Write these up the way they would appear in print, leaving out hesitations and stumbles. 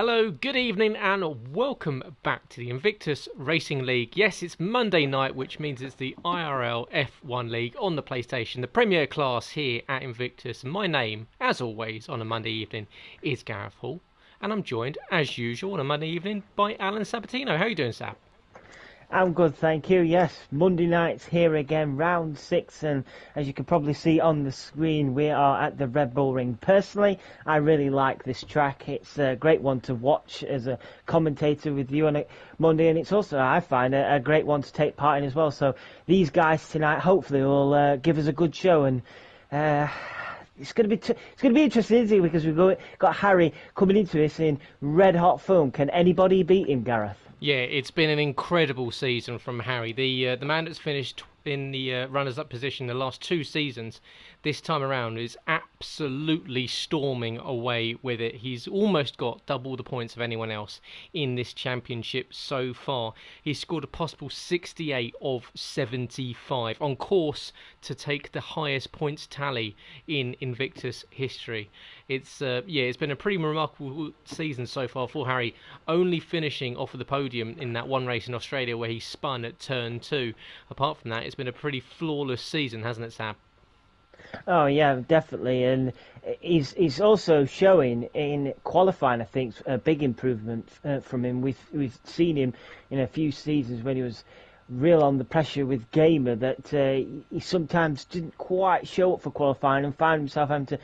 Hello, good evening, and welcome back to the Invictus Racing League. Yes, it's Monday night, which means it's the IRL F1 League on the PlayStation, the premier class here at Invictus. My name, as always, on a Monday evening is Gareth Hall, and I'm joined, as usual, on a Monday evening by Alan Sabatino. How are you doing, Sab? I'm good, thank you. Yes, Monday night's here again, round 6, and as you can probably see on the screen, we are at the Red Bull Ring. Personally, I really like this track. It's a great one to watch as a commentator with you on a Monday, and it's also, I find, a great one to take part in as well. So these guys tonight hopefully will give us a good show, and it's going to be interesting, isn't it? Because we've got Harry coming into this in red hot form. Can anybody beat him, Gareth? Yeah, it's been an incredible season from Harry. The man that's finished in the runners-up position the last 2 seasons, this time around is absolutely storming away with it. He's almost got double the points of anyone else in this championship so far. He's scored a possible 68 of 75, on course to take the highest points tally in Invictus history. It's been a pretty remarkable season so far for Harry, only finishing off of the podium in that one race in Australia where he spun at turn 2. Apart from that, it's been a pretty flawless season, hasn't it, Sam? Oh yeah, definitely, and he's also showing in qualifying, I think, a big improvement from him. We've seen him in a few seasons when he was real on the pressure with Gamer that he sometimes didn't quite show up for qualifying and found himself having to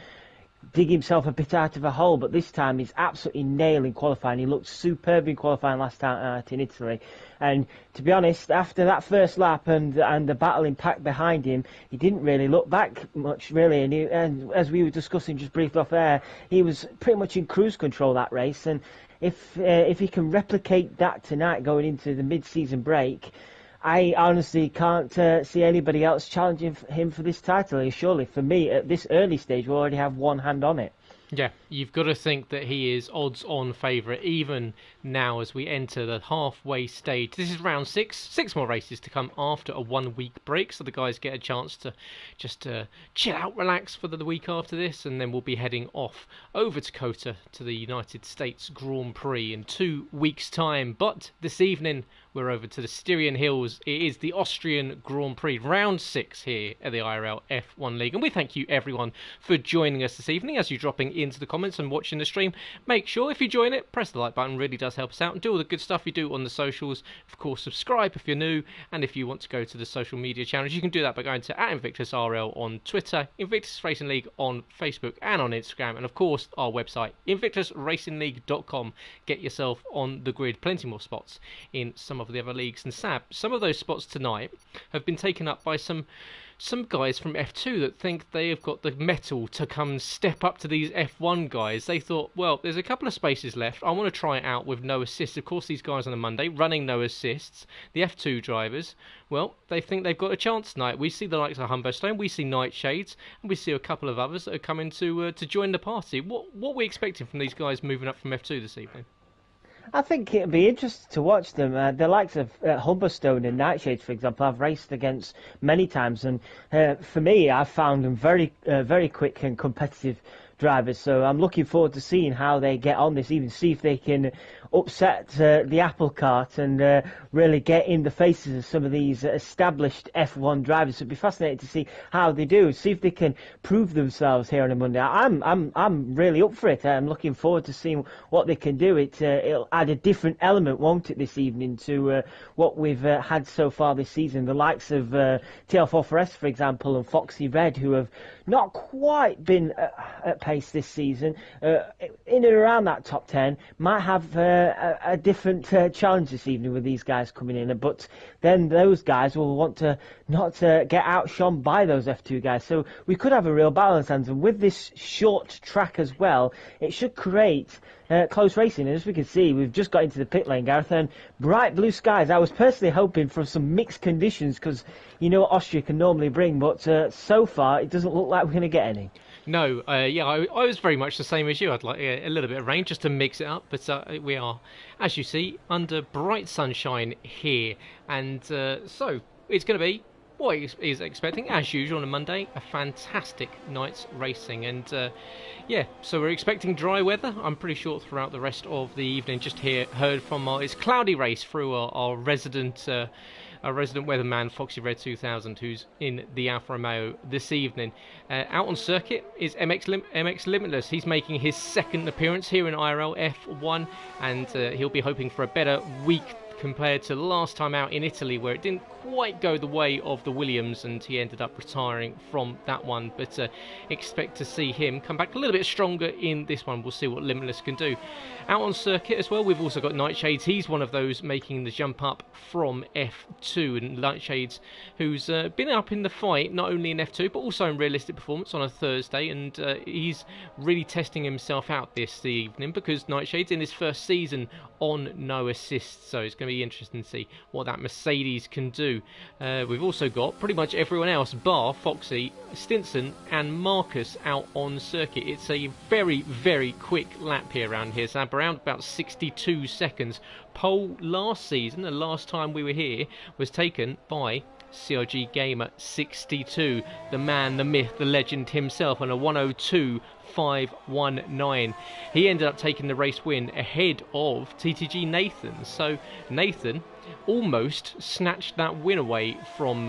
dig himself a bit out of a hole, but this time he's absolutely nailing qualifying. He looked superb in qualifying last time out in Italy, and to be honest, after that first lap and the battling pack behind him, he didn't really look back much, really, and as we were discussing just briefly off air, he was pretty much in cruise control that race, and if he can replicate that tonight going into the mid-season break, I honestly can't see anybody else challenging him for this title. Surely, for me, at this early stage, we already have one hand on it. Yeah, you've got to think that he is odds-on favourite, even now as we enter the halfway stage. This is round 6. 6 more races to come after a 1-week break, so the guys get a chance to just chill out, relax for the week after this, and then we'll be heading off over to COTA to the United States Grand Prix in 2 weeks' time. But this evening, we're over to the Styrian Hills. It is the Austrian Grand Prix, round 6 here at the IRL F1 League. And we thank you, everyone, for joining us this evening. As you're dropping into the comments and watching the stream, make sure, if you join it, press the like button. Really does help us out. And do all the good stuff you do on the socials. Of course, subscribe if you're new. And if you want to go to the social media channels, you can do that by going to @InvictusRL on Twitter, Invictus Racing League on Facebook and on Instagram. And, of course, our website, InvictusRacingLeague.com. Get yourself on the grid. Plenty more spots in some of the other leagues. And Sab, some of those spots tonight have been taken up by some guys from F2 that think they have got the mettle to come step up to these F1 guys. They thought, well, there's a couple of spaces left. I want to try it out with no assists. Of course, these guys on a Monday running no assists. The F2 drivers, well, they think they've got a chance tonight. We see the likes of Humberstone, we see Nightshades, and we see a couple of others that are coming to join the party. What are we expecting from these guys moving up from F2 this evening? I think it'll be interesting to watch them. The likes of Humberstone and Nightshades, for example, I've raced against many times, and for me, I've found them very quick and competitive drivers. So I'm looking forward to seeing how they get on this evening, see if they can upset the apple cart and really get in the faces of some of these established F1 drivers. It'd be fascinating to see how they do, see if they can prove themselves here on a Monday. I'm really up for it. I'm looking forward to seeing what they can do. It'll add a different element, won't it, this evening to what we've had so far this season. The likes of TL4FS, for example, and Foxy Red, who have not quite been at pace this season, in and around that top 10, might have a different challenge this evening with these guys coming in. But then those guys will want to not get outshone by those F2 guys. So we could have a real balance, and with this short track as well, it should create close racing. And as we can see, we've just got into the pit lane, Gareth, and bright blue skies. I was personally hoping for some mixed conditions because you know what Austria can normally bring, but so far it doesn't look like we're going to get any. No, I was very much the same as you. I'd like a little bit of rain just to mix it up, but we are, as you see, under bright sunshine here, and so it's going to be what he's expecting, as usual on a Monday, a fantastic night's racing. And yeah, so we're expecting dry weather, I'm pretty sure, throughout the rest of the evening. Just heard from it's cloudy race through our resident weatherman, Foxy Red 2000, who's in the Alfa Romeo this evening. Out on circuit is MX Limitless. He's making his second appearance here in IRL F1, and he'll be hoping for a better week compared to the last time out in Italy, where it didn't quite go the way of the Williams and he ended up retiring from that one. But expect to see him come back a little bit stronger in this one. We'll see what Limitless can do. Out on circuit as well, we've also got Nightshades. He's one of those making the jump up from F2, and Nightshades, who's been up in the fight not only in F2 but also in realistic performance on a Thursday, and he's really testing himself out this evening, because Nightshades in his first season on no assists, so it's going to be interesting to see what that Mercedes can do. We've also got pretty much everyone else bar Foxy, Stinson and Marcus out on circuit. It's a very, very quick lap here around here, so around about 62 seconds. Pole last season, the last time we were here, was taken by CRG Gamer 62, the man, the myth, the legend himself, on a 102.519. He ended up taking the race win ahead of TTG Nathan. So Nathan almost snatched that win away from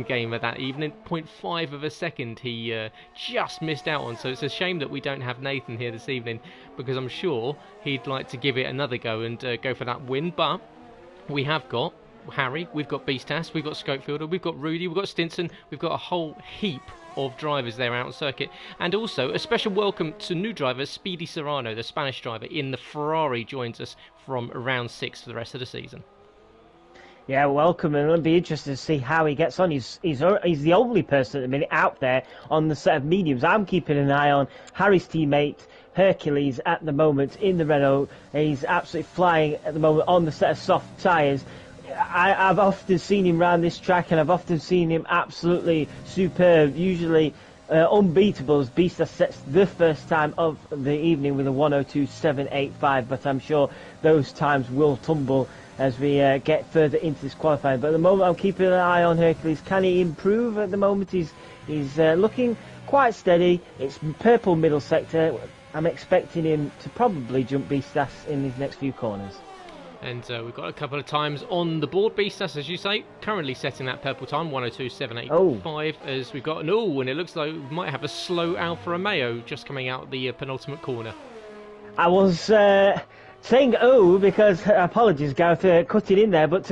Gamer that evening. 0.5 of a second he just missed out on. So it's a shame that we don't have Nathan here this evening, because I'm sure he'd like to give it another go and go for that win. But we have got Harry, we've got Beastas, we've got Scopefielder, we've got Rudy, we've got Stinson, we've got a whole heap of drivers there out on circuit. And also a special welcome to new driver Speedy Serrano, the Spanish driver in the Ferrari, joins us from round 6 for the rest of the season. Yeah, welcome, and it'll be interesting to see how he gets on. He's the only person at the minute out there on the set of mediums. I'm keeping an eye on Harry's teammate Hercules at the moment in the Renault. He's absolutely flying at the moment on the set of soft tyres. I've often seen him round this track, and I've often seen him absolutely superb, usually unbeatable, as Beastas sets the first time of the evening with a 102.785, but I'm sure those times will tumble as we get further into this qualifying. But at the moment I'm keeping an eye on Hercules. Can he improve? At the moment he's looking quite steady. It's purple middle sector. I'm expecting him to probably jump Beastas in these next few corners. And we've got a couple of times on the board. Beastas, as you say, currently setting that purple time, 102.785, as we've got an and it looks like we might have a slow Alfa Romeo just coming out the penultimate corner. I was saying because, apologies Gareth, cut it in there, but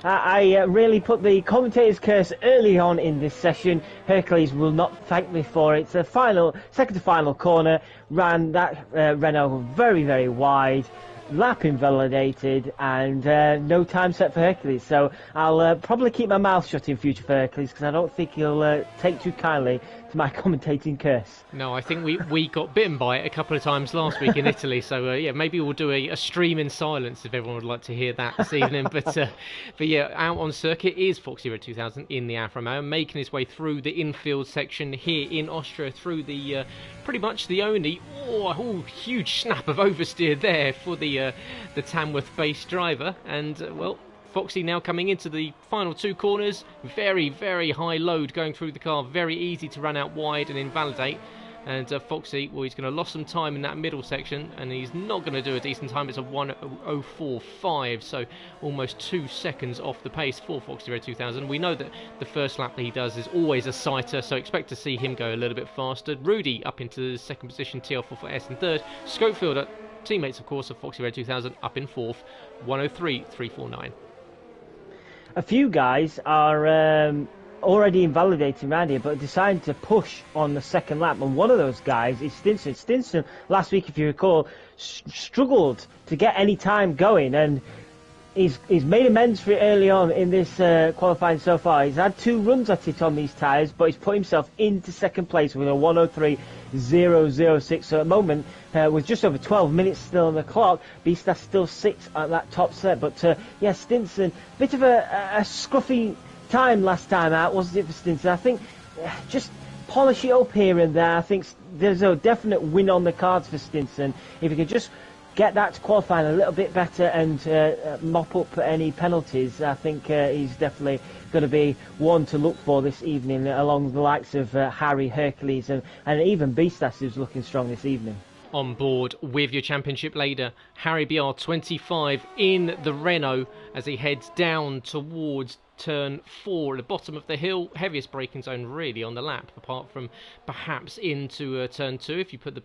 I really put the commentator's curse early on in this session. Hercules will not thank me for it. The second to final corner, ran that Renault very, very wide. Lap invalidated, and no time set for Hercules, so I'll probably keep my mouth shut in future for Hercules, because I don't think he'll take too kindly to my commentating curse. No, I think we got bitten by it a couple of times last week in Italy, so yeah, maybe we'll do a stream in silence if everyone would like to hear that this evening. But yeah, out on circuit is Foxy Red 2000 in the Alfa Romeo, making his way through the infield section here in Austria, through the pretty much the only huge snap of oversteer there for the Tamworth-based driver. And well, Foxy now coming into the final two corners, very, very high load going through the car, very easy to run out wide and invalidate. And Foxy, well, he's going to lose some time in that middle section, and he's not going to do a decent time. It's a 1:04.5, so almost 2 seconds off the pace for Foxy Red 2000. We know that the first lap that he does is always a sighter, so expect to see him go a little bit faster. Rudy up into the second position, TL4 for S in third. Scopefielder, teammates of course of Foxy Red 2000, up in fourth, 1:03.349. A few guys are already invalidating around here, but decided to push on the second lap, and one of those guys is Stinson. Stinson, last week, if you recall, struggled to get any time going, and he's made amends for it early on in this qualifying so far. He's had 2 runs at it on these tyres, but he's put himself into second place with a 1:03.006. So at the moment, with just over 12 minutes still on the clock, Beastas still sits at that top set. But yeah, Stinson, bit of a scruffy time last time out, wasn't it, for Stinson? I think just polish it up here and there. I think there's a definite win on the cards for Stinson if he could just get that to qualifying a little bit better and mop up any penalties, I think he's definitely going to be one to look for this evening, along the likes of Harry, Hercules, and even Beastas, who's looking strong this evening. On board with your championship leader, Harry BR25 in the Renault as he heads down towards turn 4 at the bottom of the hill. Heaviest braking zone really on the lap, apart from perhaps into turn 2 if you put the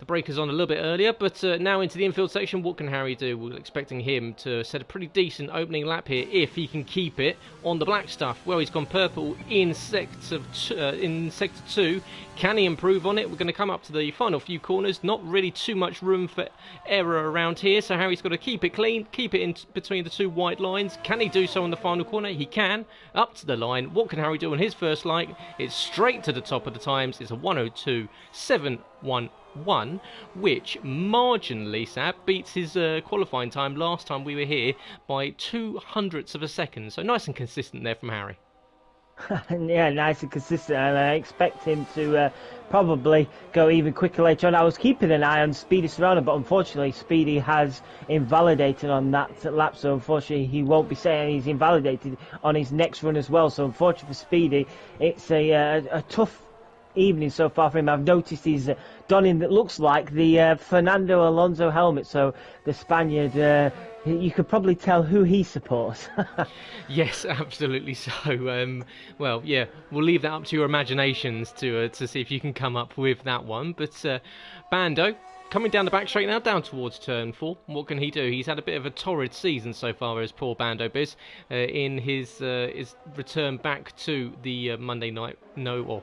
brakers on a little bit earlier. But now into the infield section, what can Harry do? We're expecting him to set a pretty decent opening lap here if he can keep it on the black stuff. Well, he's gone purple in sector 2. Can he improve on it? We're going to come up to the final few corners. Not really too much room for error around here, so Harry's got to keep it clean, keep it in between the 2 white lines. Can he do so on the final corner? He can. Up to the line. What can Harry do on his first leg? It's straight to the top of the times. It's a 1:02.711, which marginally, Sab, beats his qualifying time last time we were here by 0.02 of a second. So nice and consistent there from Harry. Yeah, nice and consistent, and I expect him to probably go even quicker later on. I was keeping an eye on Speedy Serrano, but unfortunately Speedy has invalidated on that lap, so unfortunately he won't be saying he's invalidated on his next run as well. So unfortunately for Speedy, it's a tough evening so far for him. I've noticed he's donning that looks like the Fernando Alonso helmet, so the Spaniard, you could probably tell who he supports. Yes, absolutely so. Well, yeah, we'll leave that up to your imaginations to see if you can come up with that one. But Bando, coming down the back straight now, down towards turn 4. What can he do? He's had a bit of a torrid season so far, as poor Bando Biz, in his return back to the Monday night no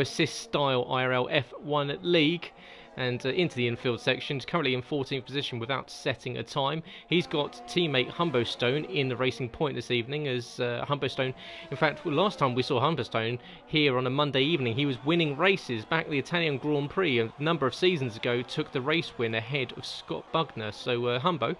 assist style IRL F1 League. And into the infield section. He's currently in 14th position without setting a time. He's got teammate Humbostone in the racing point this evening, as Humbostone, in fact, last time we saw Humbostone here on a Monday evening, he was winning races back at the Italian Grand Prix a number of seasons ago, took the race win ahead of Scott Bugner. So Humbo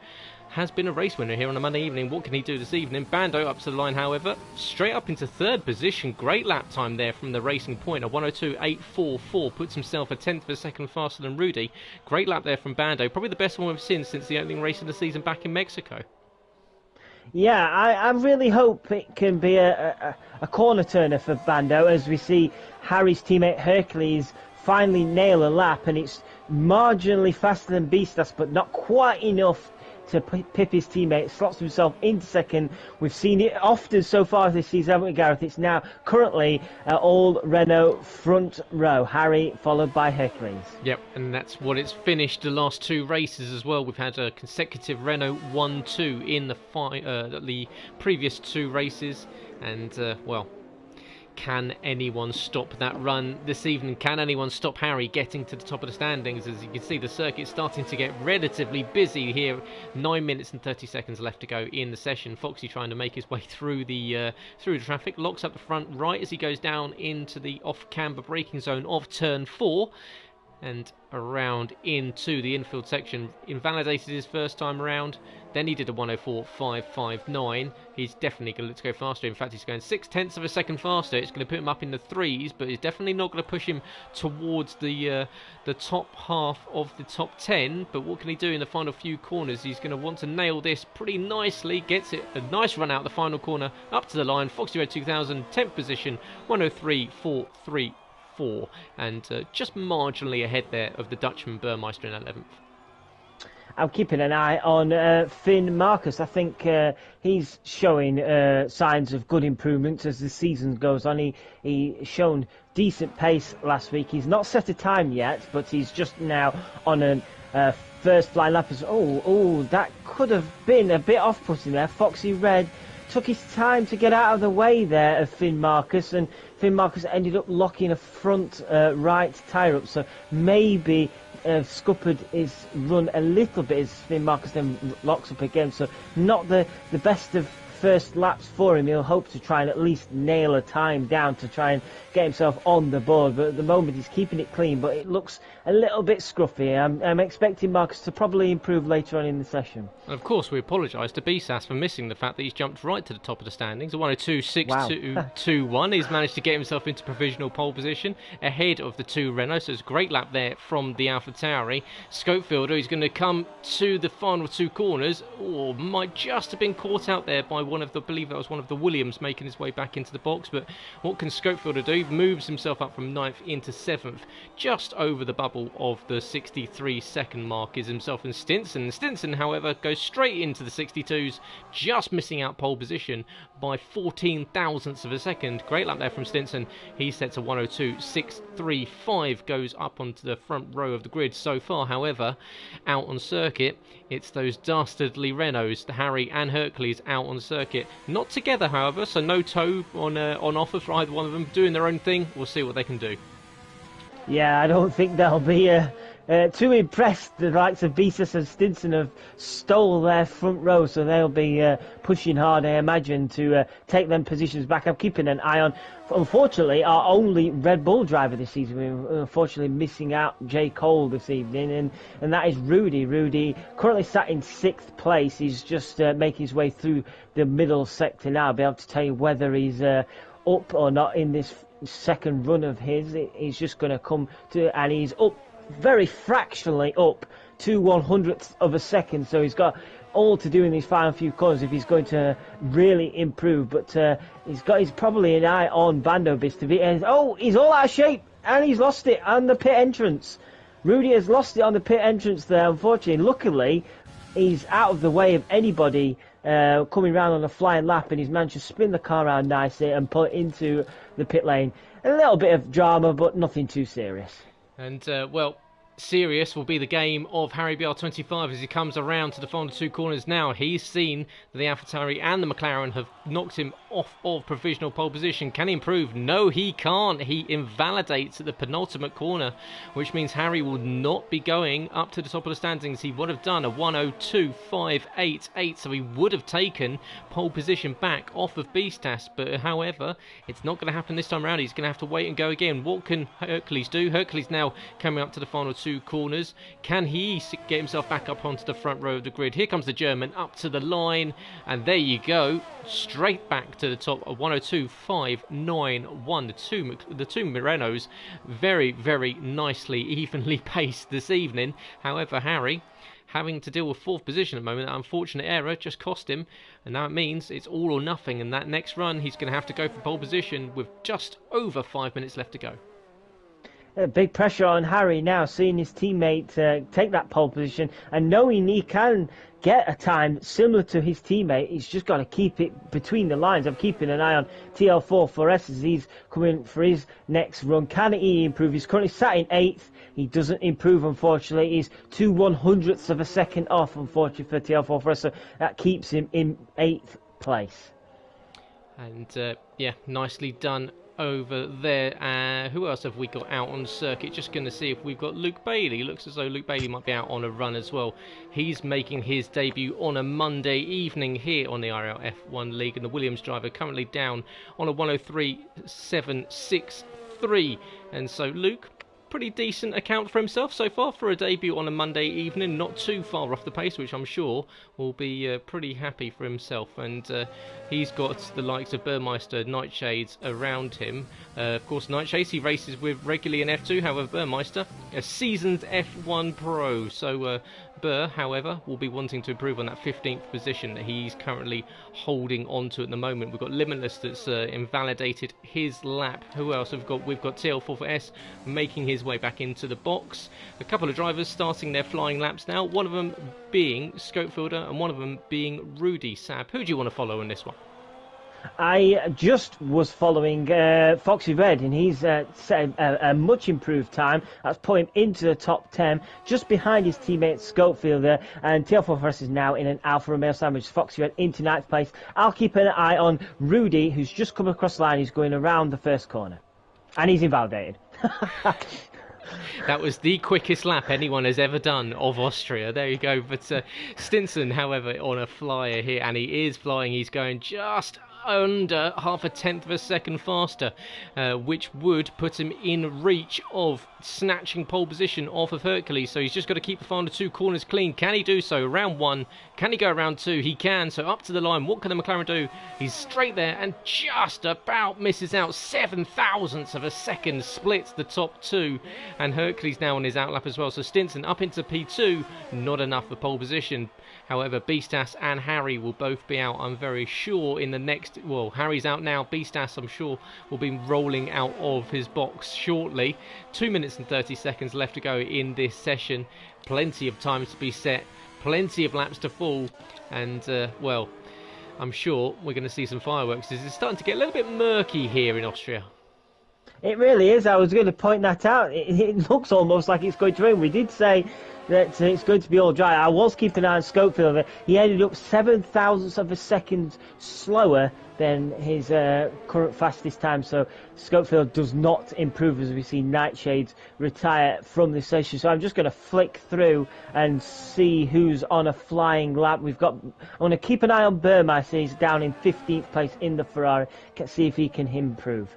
has been a race winner here on a Monday evening. What can he do this evening? Bando up to the line, however, straight up into 3rd position. Great lap time there from the racing point. A 1:02.844, puts himself a 10th of a second faster than Rudy. Great lap there from Bando. Probably the best one we've seen since the opening race of the season back in Mexico. Yeah, I really hope it can be a corner turner for Bando, as we see Harry's teammate Hercules finally nail a lap, and it's marginally faster than Beastas, but not quite enough to pip his teammate. Slots himself into second. We've seen it often so far this season, haven't we, Gareth? It's now currently all Renault front row. Harry followed by Hercules. Yep, and that's what it's finished the last 2 races as well. We've had a consecutive Renault 1-2 in the previous 2 races, and well, can anyone stop that run this evening? Can anyone stop Harry getting to the top of the standings? As you can see, the circuit's starting to get relatively busy here. 9 minutes and 30 seconds left to go in the session. Foxy trying to make his way through the traffic. Locks up the front right as he goes down into the off-camber braking zone of turn 4. And around into the infield section. Invalidated his first time around. Then he did a 1:04.559. He's definitely going to go faster. In fact, he's going 0.6 of a second faster. It's going to put him up in the 3s, but it's definitely not going to push him towards the top half of the top 10. But what can he do in the final few corners? He's going to want to nail this pretty nicely. Gets it a nice run out the final corner, up to the line. Foxy Red 2000, 10th position, 1:03.43. And just marginally ahead there of the Dutchman Burmeister in 11th. I'm keeping an eye on Finn Marcus. I think he's showing signs of good improvements as the season goes on. He shown decent pace last week. He's not set a time yet, but he's just now on a first flying lap. Oh, that could have been a bit off-putting there. Foxy Red took his time to get out of the way there of Finn Marcus, and Finn Marcus ended up locking a front right tyre up, so maybe scuppered his run a little bit as Finn Marcus then locks up again. So not the best of first laps for him. He'll hope to try and at least nail a time down to try and get himself on the board. But at the moment he's keeping it clean, but it looks a little bit scruffy. I'm expecting Marcus to probably improve later on in the session. And of course, we apologise to BSAS for missing the fact that he's jumped right to the top of the standings. A 102.6221. He's managed to get himself into provisional pole position ahead of the two Renaults. So it's a great lap there from the AlphaTauri. Scopefielder is going to come to the final two corners, or might just have been caught out there by I believe that was one of the Williams making his way back into the box. But what can Scopefielder do? Moves himself up from 9th into 7th, just over the bubble of the 63-second mark is himself and Stinson. Stinson, however, goes straight into the 62s, just missing out pole position by 14 thousandths of a second. Great lap there from Stinson. He sets a 102.635, goes up onto the front row of the grid. So far, however, out on circuit, it's those dastardly Renaults, Harry and Hercules, out on circuit. Not together, however, so no tow on offer for either one of them. Doing their own thing. We'll see what they can do. Yeah, I don't think they'll be too impressed. The likes of Bisas and Stinson have stole their front row, so they'll be pushing hard, I imagine, to take them positions back. I'm keeping an eye on, unfortunately, our only Red Bull driver this season. We're unfortunately missing out JCol this evening, and that is Rudy. Rudy, currently sat in 6th place. He's just making his way through the middle sector now. I'll be able to tell you whether he's up or not in this second run of his. He's just going to come to, and he's up very fractionally up to 1/100th of a second, so he's got all to do in these final few corners if he's going to really improve. But he's probably an eye on Bando Bis to be, and he's all out of shape, and he's lost it on the pit entrance. Rudy has lost it on the pit entrance there, unfortunately. Luckily, he's out of the way of anybody coming round on a flying lap, and he's managed to spin the car around nicely and pull it into the pit lane. A little bit of drama, but nothing too serious. And, well, serious will be the game of Harry BR25 as he comes around to the final two corners now. He's seen that the AlphaTauri and the McLaren have knocked him off of provisional pole position. Can he improve? No, he can't. He invalidates at the penultimate corner, which means Harry will not be going up to the top of the standings. He would have done a 102.588, so he would have taken pole position back off of Beastas. But however, it's not going to happen this time around. He's going to have to wait and go again. What can Hercules do? Hercules now coming up to the final two corners. Can he get himself back up onto the front row of the grid? Here comes the German up to the line, and there you go, straight back to the top of 102.591. The two Renaults very, very nicely evenly paced this evening. However, Harry having to deal with 4th position at the moment. That unfortunate error just cost him, and now it means it's all or nothing. And that next run he's going to have to go for pole position with just over 5 minutes left to go. Big pressure on Harry now, seeing his teammate take that pole position and knowing he can get a time similar to his teammate. He's just got to keep it between the lines. I'm keeping an eye on TL4 Flores as he's coming for his next run. Can he improve? He's currently sat in 8th. He doesn't improve, unfortunately. He's 2/100ths of a second off, unfortunately, for TL4 Flores, so that keeps him in 8th place. And yeah, nicely done over there. Who else have we got out on the circuit? Just going to see if we've got Luke Bailey. Looks as though Luke Bailey might be out on a run as well. He's making his debut on a Monday evening here on the IRL F1 League, and the Williams driver currently down on a 103.763. And so Luke, pretty decent account for himself so far for a debut on a Monday evening, not too far off the pace, which I'm sure will be pretty happy for himself. And he's got the likes of Burmeister, Nightshades around him. Of course, Nightshades he races with regularly in F2, however Burmeister, a seasoned F1 pro. So Burr, however, will be wanting to improve on that 15th position that he's currently holding on to at the moment. We've got Limitless that's invalidated his lap. Who else have we got? We've got TL4S making his way back into the box. A couple of drivers starting their flying laps now, one of them being Scopefielder and one of them being Rudy. Sab, who do you want to follow in this one? I just was following Foxy Red, and he's set a much improved time. That's put him into the top 10, just behind his teammate Scopefielder. And TL4 Forest is now in an Alfa Romeo sandwich. Foxy Red into 9th place. I'll keep an eye on Rudy, who's just come across the line. He's going around the first corner, and he's invalidated. That was the quickest lap anyone has ever done of Austria. There you go. But Stinson, however, on a flyer here, and he is flying. He's going just under half a tenth of a second faster, which would put him in reach of snatching pole position off of Hercules. So he's just got to keep the final two corners clean. Can he do so? Round one. Can he go round two? He can. So up to the line. What can the McLaren do? He's straight there and just about misses out. 7 thousandths of a second splits the top two, and Hercules now on his outlap as well. So Stinson up into P2, not enough for pole position. However, Beastas and Harry will both be out, I'm very sure, in the next... Well, Harry's out now. Beastas, I'm sure, will be rolling out of his box shortly. 2 minutes and 30 seconds left to go in this session. Plenty of times to be set. Plenty of laps to fall. And, well, I'm sure we're going to see some fireworks. It's starting to get a little bit murky here in Austria. It really is. I was going to point that out. It looks almost like it's going to rain. We did say that it's going to be all dry. I was keeping an eye on Schofield. He ended up 7 thousandths of a second slower than his current fastest time. So Schofield does not improve as we see Nightshades retire from this session. So I'm just going to flick through and see who's on a flying lap. I want to keep an eye on Burmeister. He's down in 15th place in the Ferrari. Let's see if he can improve.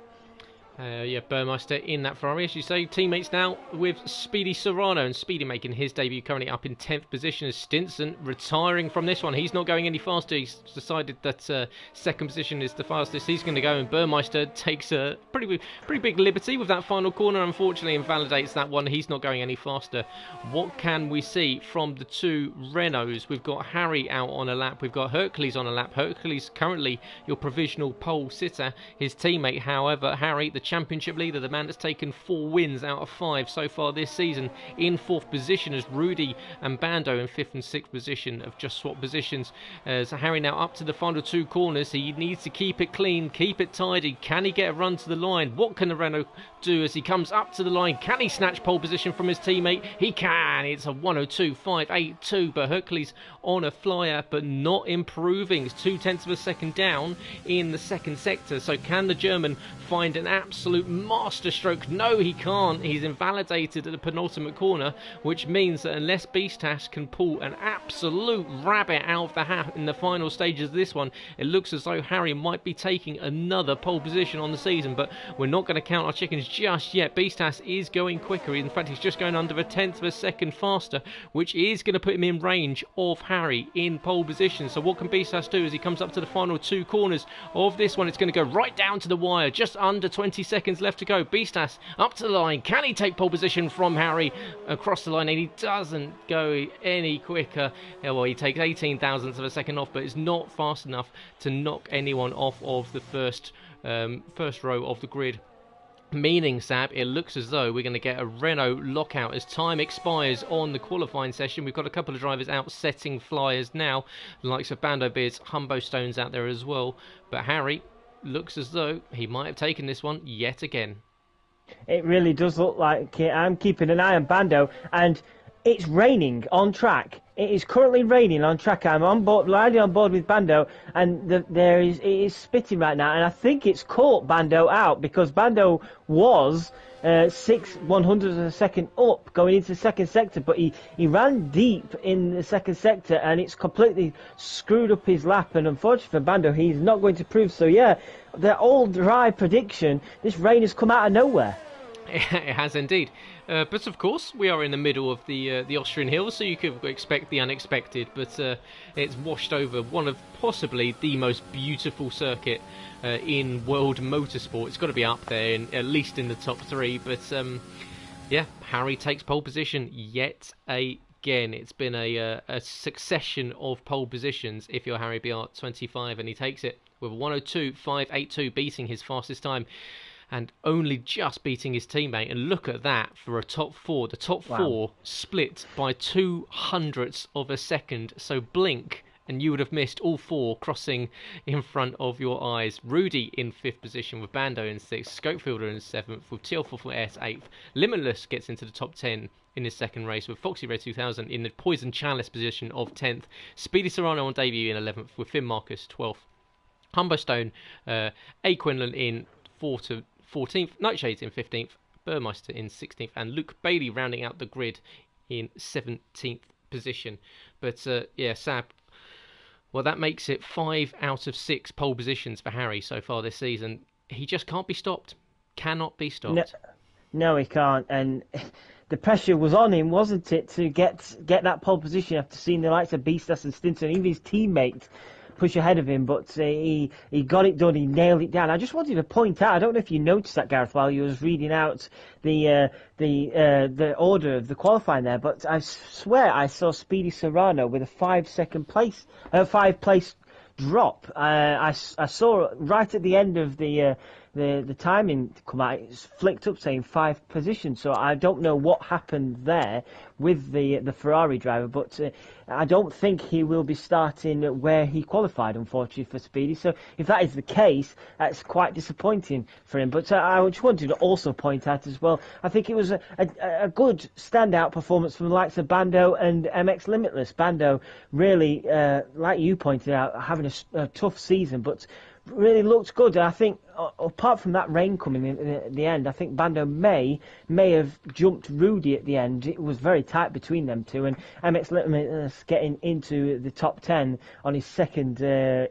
Yeah, Burmeister in that Ferrari, as you say. Teammates now with Speedy Serrano, and Speedy making his debut currently up in 10th position as Stinson retiring from this one. He's not going any faster. He's decided that second position is the fastest he's going to go, and Burmeister takes a pretty big liberty with that final corner. Unfortunately, invalidates that one. He's not going any faster. What can we see from the two Renaults? We've got Harry out on a lap. We've got Hercules on a lap. Hercules currently your provisional pole sitter. His teammate, however, Harry, the championship leader, the man that's taken 4 wins out of 5 so far this season, in 4th position, as Rudy and Bando in 5th and 6th position have just swapped positions. So Harry now up to the final two corners. He needs to keep it clean, keep it tidy. Can he get a run to the line? What can the Renault do as he comes up to the line? Can he snatch pole position from his teammate? He can. It's a 1:02.582, but Hercules on a flyer, but not improving. It's 0.2 of a second down in the second sector. So can the German find an absolute masterstroke? No, he can't. He's invalidated at the penultimate corner, which means that unless Beastas can pull an absolute rabbit out of the hat in the final stages of this one, it looks as though Harry might be taking another pole position on the season. But we're not going to count our chickens just yet. Beastas is going quicker. In fact, he's just going under a 1/10 of a second faster, which is going to put him in range of Harry in pole position. So what can Beastas do as he comes up to the final two corners of this one? It's going to go right down to the wire. Just under 20 seconds left to go. Beastas up to the line. Can he take pole position from Harry across the line? And he doesn't go any quicker. Well, he takes 18 thousandths of a second off, but it's not fast enough to knock anyone off of the first row of the grid. Meaning, Sab, it looks as though we're going to get a Renault lockout as time expires on the qualifying session. We've got a couple of drivers out setting flyers now, the likes of Bando Beards, Humbo Stones out there as well. But Harry looks as though he might have taken this one yet again. It really does look like it. I'm keeping an eye on Bando, and it's raining on track. It is currently raining on track. I'm on board, riding on board with Bando, and it is spitting right now. And I think it's caught Bando out, because Bando was 6/100 of a second up going into the second sector, but he ran deep in the second sector, and it's completely screwed up his lap. And unfortunately for Bando, he's not going to prove. So yeah, the all dry prediction, this rain has come out of nowhere. It has indeed. But of course, we are in the middle of the Austrian hills, so you could expect the unexpected. But it's washed over one of possibly the most beautiful circuit in world motorsport. It's got to be up there, at least in the top 3. But yeah, Harry takes pole position yet again. It's been a succession of pole positions if you're Harry BR25, and he takes it with 1:02.582, beating his fastest time, and only just beating his teammate. And look at that for a top 4. The top 4 split by 0.02 of a second. So blink and you would have missed all 4 crossing in front of your eyes. Rudy in 5th position with Bando in 6th. Schofielder in 7th with Teal4S 8th. Limitless gets into the top 10 in his second race with Foxy Red 2000 in the Poison Chalice position of 10th. Speedy Serrano on debut in 11th with Finn Marcus 12th. Humbo Stone, A. Quinlan in 14th, Nightshades in 15th, Burmeister in 16th, and Luke Bailey rounding out the grid in 17th position. But yeah, Sab, well, that makes it 5 out of 6 pole positions for Harry so far this season. He just can't be stopped. Cannot be stopped. No, he can't. And the pressure was on him, wasn't it, to get that pole position after seeing the likes of Beastas and Stinson, even his teammate, push ahead of him. But he got it done. He nailed it down. I just wanted to point out, I don't know if you noticed that, Gareth, while you was reading out the order of the qualifying there, but I swear I saw Speedy Serrano with a 5 place drop. I saw right at the end of the timing come out, it's flicked up saying 5 positions. So I don't know what happened there with the Ferrari driver, but I don't think he will be starting where he qualified, unfortunately, for Speedy. So if that is the case, that's quite disappointing for him. But I just wanted to also point out as well, I think it was a good standout performance from the likes of Bando and MX Limitless. Bando really, like you pointed out, having a tough season, but really looked good. I think apart from that rain coming in at the end, I think Bando may have jumped Rudy at the end. It was very tight between them two, and MX Limitless getting into the top 10 on his second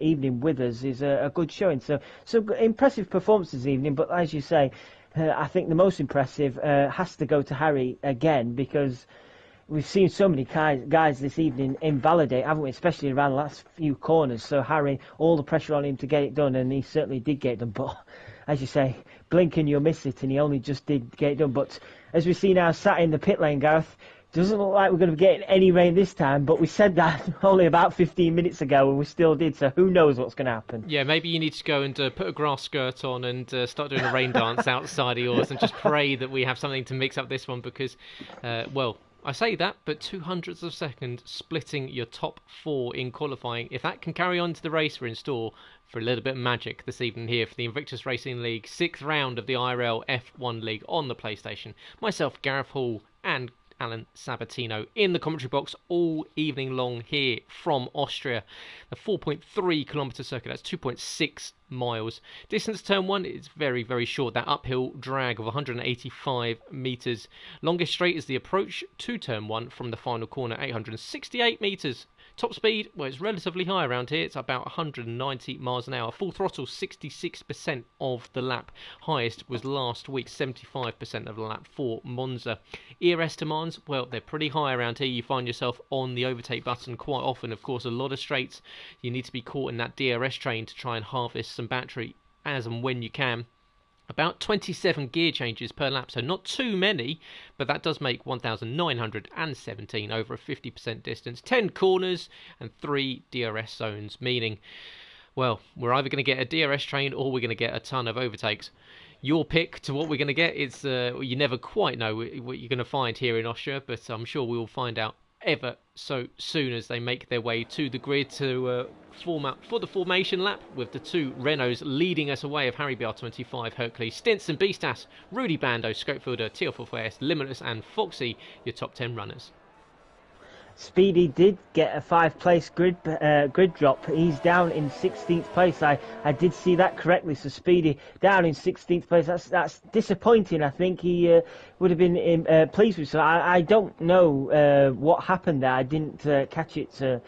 evening with us is a good showing. So impressive performance this evening, but as you say, I think the most impressive has to go to Harry again, because we've seen so many guys this evening invalidate, haven't we? Especially around the last few corners. So Harry, all the pressure on him to get it done, and he certainly did get it done. But as you say, blink and you'll miss it, and he only just did get it done. But as we see now, sat in the pit lane, Gareth, doesn't look like we're going to be getting any rain this time. But we said that only about 15 minutes ago, and we still did. So who knows what's going to happen? Yeah, maybe you need to go and put a grass skirt on and start doing a rain dance outside of yours, and just pray that we have something to mix up this one, because, well, I say that, but 200ths of a second splitting your top 4 in qualifying. If that can carry on to the race, we're in store for a little bit of magic this evening here for the Invictus Racing League, 6th round of the IRL F1 League on the PlayStation. Myself, Gareth Hall, and Alan Sabatino in the commentary box all evening long here from Austria. The 4.3 kilometre circuit, that's 2.6 miles. Distance turn 1 is very, very short, that uphill drag of 185 metres. Longest straight is the approach to turn 1 from the final corner, 868 metres. Top speed, well, it's relatively high around here. It's about 190 miles an hour. Full throttle, 66% of the lap. Highest was last week, 75% of the lap for Monza. ERS demands, well, they're pretty high around here. You find yourself on the overtake button quite often. Of course, a lot of straights. You need to be caught in that DRS train to try and harvest some battery as and when you can. About 27 gear changes per lap, so not too many, but that does make 1,917 over a 50% distance. 10 corners and 3 DRS zones, meaning, well, we're either going to get a DRS train or we're going to get a ton of overtakes. Your pick to what we're going to get is, you never quite know what you're going to find here in Austria, but I'm sure we will find out ever so soon as they make their way to the grid to form up for the formation lap, with the 2 Renaults leading us away of Harry BR25, Hercules, Stinson, Beastas, Rudy Bando, Scopefielder, TF4S, Limitless and Foxy, your top 10 runners. Speedy did get a 5-place grid drop. He's down in 16th place. I did see that correctly. So Speedy down in 16th place. That's disappointing. I think he would have been pleased with. So I don't know what happened there. I didn't catch it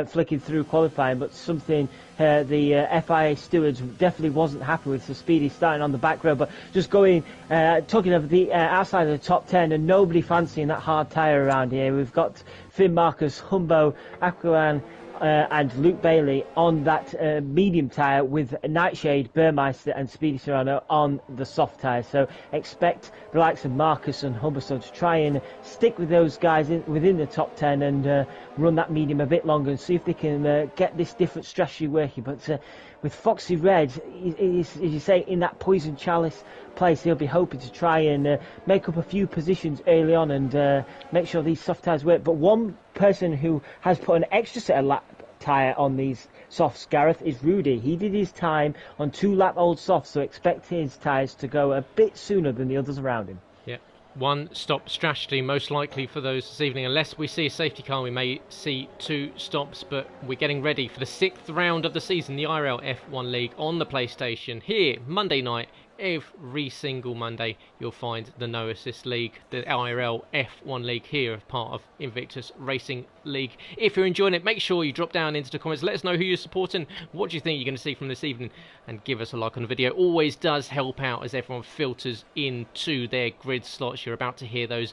flicking through qualifying, but something the FIA stewards definitely wasn't happy with. So Speedy starting on the back row, but just going talking of the outside of the top 10, and nobody fancying that hard tyre around here. We've got Finn Marcus, Humbo, Aquan, and Luke Bailey on that medium tyre, with Nightshade, Burmeister and Speedy Serrano on the soft tyre. So expect the likes of Marcus and Humberstone to try and stick with those guys within the top 10 and run that medium a bit longer and see if they can get this different strategy working. But with Foxy Red, as you say, in that poison chalice place, he'll be hoping to try and make up a few positions early on and make sure these soft tyres work. But one person who has put an extra set of lap tyre on these softs, Gareth, is Rudy. He did his time on 2 lap old softs, so expect his tyres to go a bit sooner than the others around him. Yeah, 1-stop strategy most likely for those this evening. Unless we see a safety car, we may see 2 stops, but we're getting ready for the 6th round of the season, the IRL F1 League on the PlayStation here Monday night, every single Monday you'll find the No Assist League, the IRL F1 League here, part of Invictus Racing League. If you're enjoying it, make sure you drop down into the comments, let us know who you're supporting, what do you think you're going to see from this evening, and give us a like on the video. Always does help out as everyone filters into their grid slots. You're about to hear those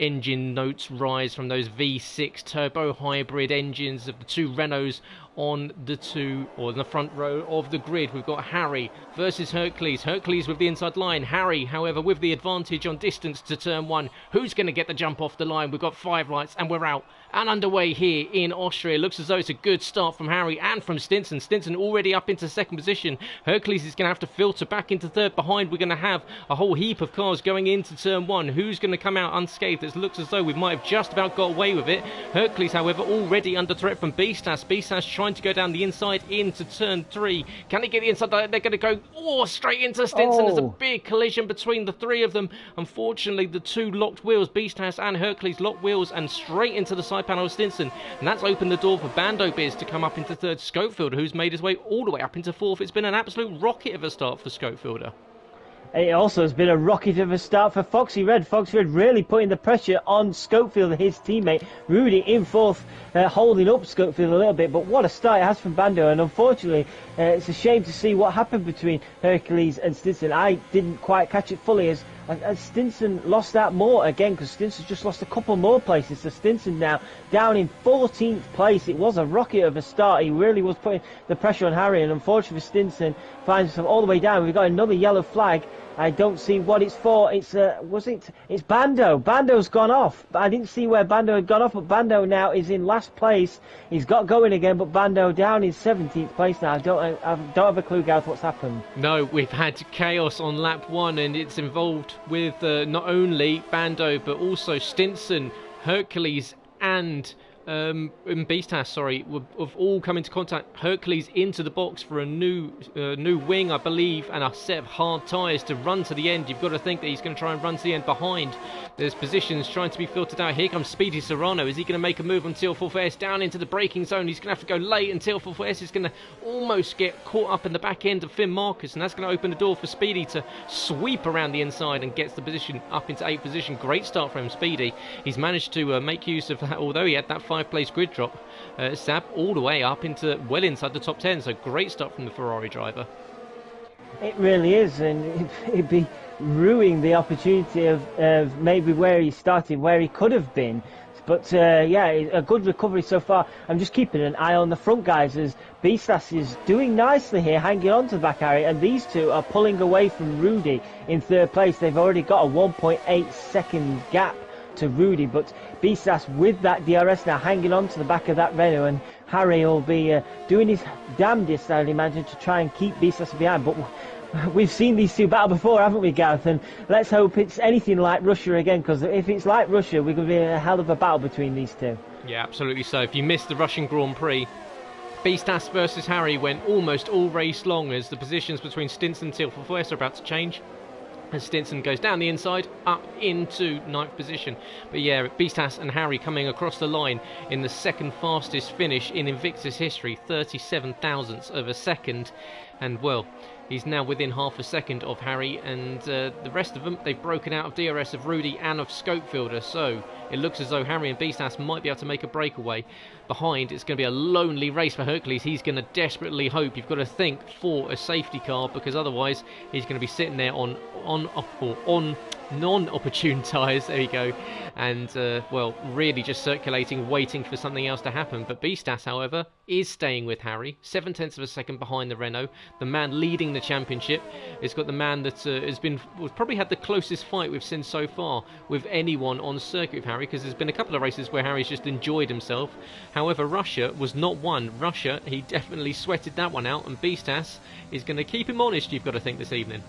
engine notes rise from those V6 turbo hybrid engines of the two Renaults on the front row of the grid. We've got Harry versus Hercules. Hercules with the inside line. Harry, however, with the advantage on distance to turn one. Who's going to get the jump off the line? We've got 5 lights and we're out and underway here in Austria. Looks as though it's a good start from Harry and from Stinson. Stinson already up into second position. Hercules is going to have to filter back into third. Behind, we're going to have a whole heap of cars going into turn one. Who's going to come out unscathed? It looks as though we might have just about got away with it. Hercules, however, already under threat from Beastas. Beastas trying to go down the inside into turn 3. Can they get the inside? They're going to go straight into Stinson. There's a big collision between the 3 of them. Unfortunately, the 2 locked wheels, Beastas and Hercules, locked wheels and straight into the side panel of Stinson. And that's opened the door for Bando Biz to come up into third. Scopefielder, who's made his way all the way up into fourth. It's been an absolute rocket of a start for Scopefielder. It also has been a rocket of a start for Foxy Red. Foxy Red really putting the pressure on Scopefield, his teammate. Rudy in fourth, holding up Scopefield a little bit. But what a start it has from Bando. And unfortunately, it's a shame to see what happened between Hercules and Stinson. I didn't quite catch it fully as Stinson lost that more again, because Stinson just lost a couple more places. So Stinson now down in 14th place. It was a rocket of a start. He really was putting the pressure on Harry, and unfortunately Stinson finds himself all the way down. We've got another yellow flag. I don't see what it's for. It's it's Bando. Bando's gone off. I didn't see where Bando had gone off, but Bando now is in last place. He's got going again, but Bando down in 17th place now. I don't have a clue, Gareth, what's happened. No, we've had chaos on lap 1, and it's involved with not only Bando but also Stinson, Hercules and Beastas, sorry, have all come into contact. Hercules into the box for a new wing, I believe, and a set of hard tyres to run to the end. You've got to think that he's going to try and run to the end behind. There's positions trying to be filtered out. Here comes Speedy Serrano. Is he going to make a move on Teal 4S down into the braking zone? He's going to have to go late, and Teal 4S is going to almost get caught up in the back end of Finn Marcus, and that's going to open the door for Speedy to sweep around the inside and gets the position up into 8th position. Great start from Speedy. He's managed to make use of that, although he had that 5-place grid drop. Sab all the way up into well inside the top 10, so great start from the Ferrari driver. It really is, and it'd be ruining the opportunity of maybe where he started, where he could have been. But yeah, a good recovery so far. I'm just keeping an eye on the front guys, as Beastas is doing nicely here, hanging on to the back area, and these two are pulling away from Rudy in third place. They've already got a 1.8 second gap to Rudy, but Beastas with that DRS now hanging on to the back of that Renault, and Harry will be doing his damnedest, I'd imagine, to try and keep Beastas behind. But we've seen these two battle before, haven't we, Gareth? And let's hope it's anything like Russia again, because if it's like Russia, we're going to be in a hell of a battle between these two. Yeah, absolutely so. If you missed the Russian Grand Prix, Beastas versus Harry went almost all race long, as the positions between Stinson and Teal 4S are about to change. As Stinson goes down the inside, up into 9th position. But yeah, Beastas and Harry coming across the line in the second fastest finish in Invictus history, 37 thousandths of a second. And well, he's now within half a second of Harry, and the rest of them, they've broken out of DRS of Rudy and of Scopefielder, so it looks as though Harry and Beastas might be able to make a breakaway. Behind, it's going to be a lonely race for Hercules. He's going to desperately hope, you've got to think, for a safety car, because otherwise he's going to be sitting there on non-opportune tyres, there you go, and well, really just circulating, waiting for something else to happen. But Beastas, however, is staying with Harry, 7/10 of a second behind the Renault, the man leading the championship. It's got the man that has probably had the closest fight we've seen so far with anyone on circuit with Harry, because there's been a couple of races where Harry's just enjoyed himself. However, Russia was not one. Russia, he definitely sweated that one out, and Beastas is going to keep him honest, you've got to think, this evening.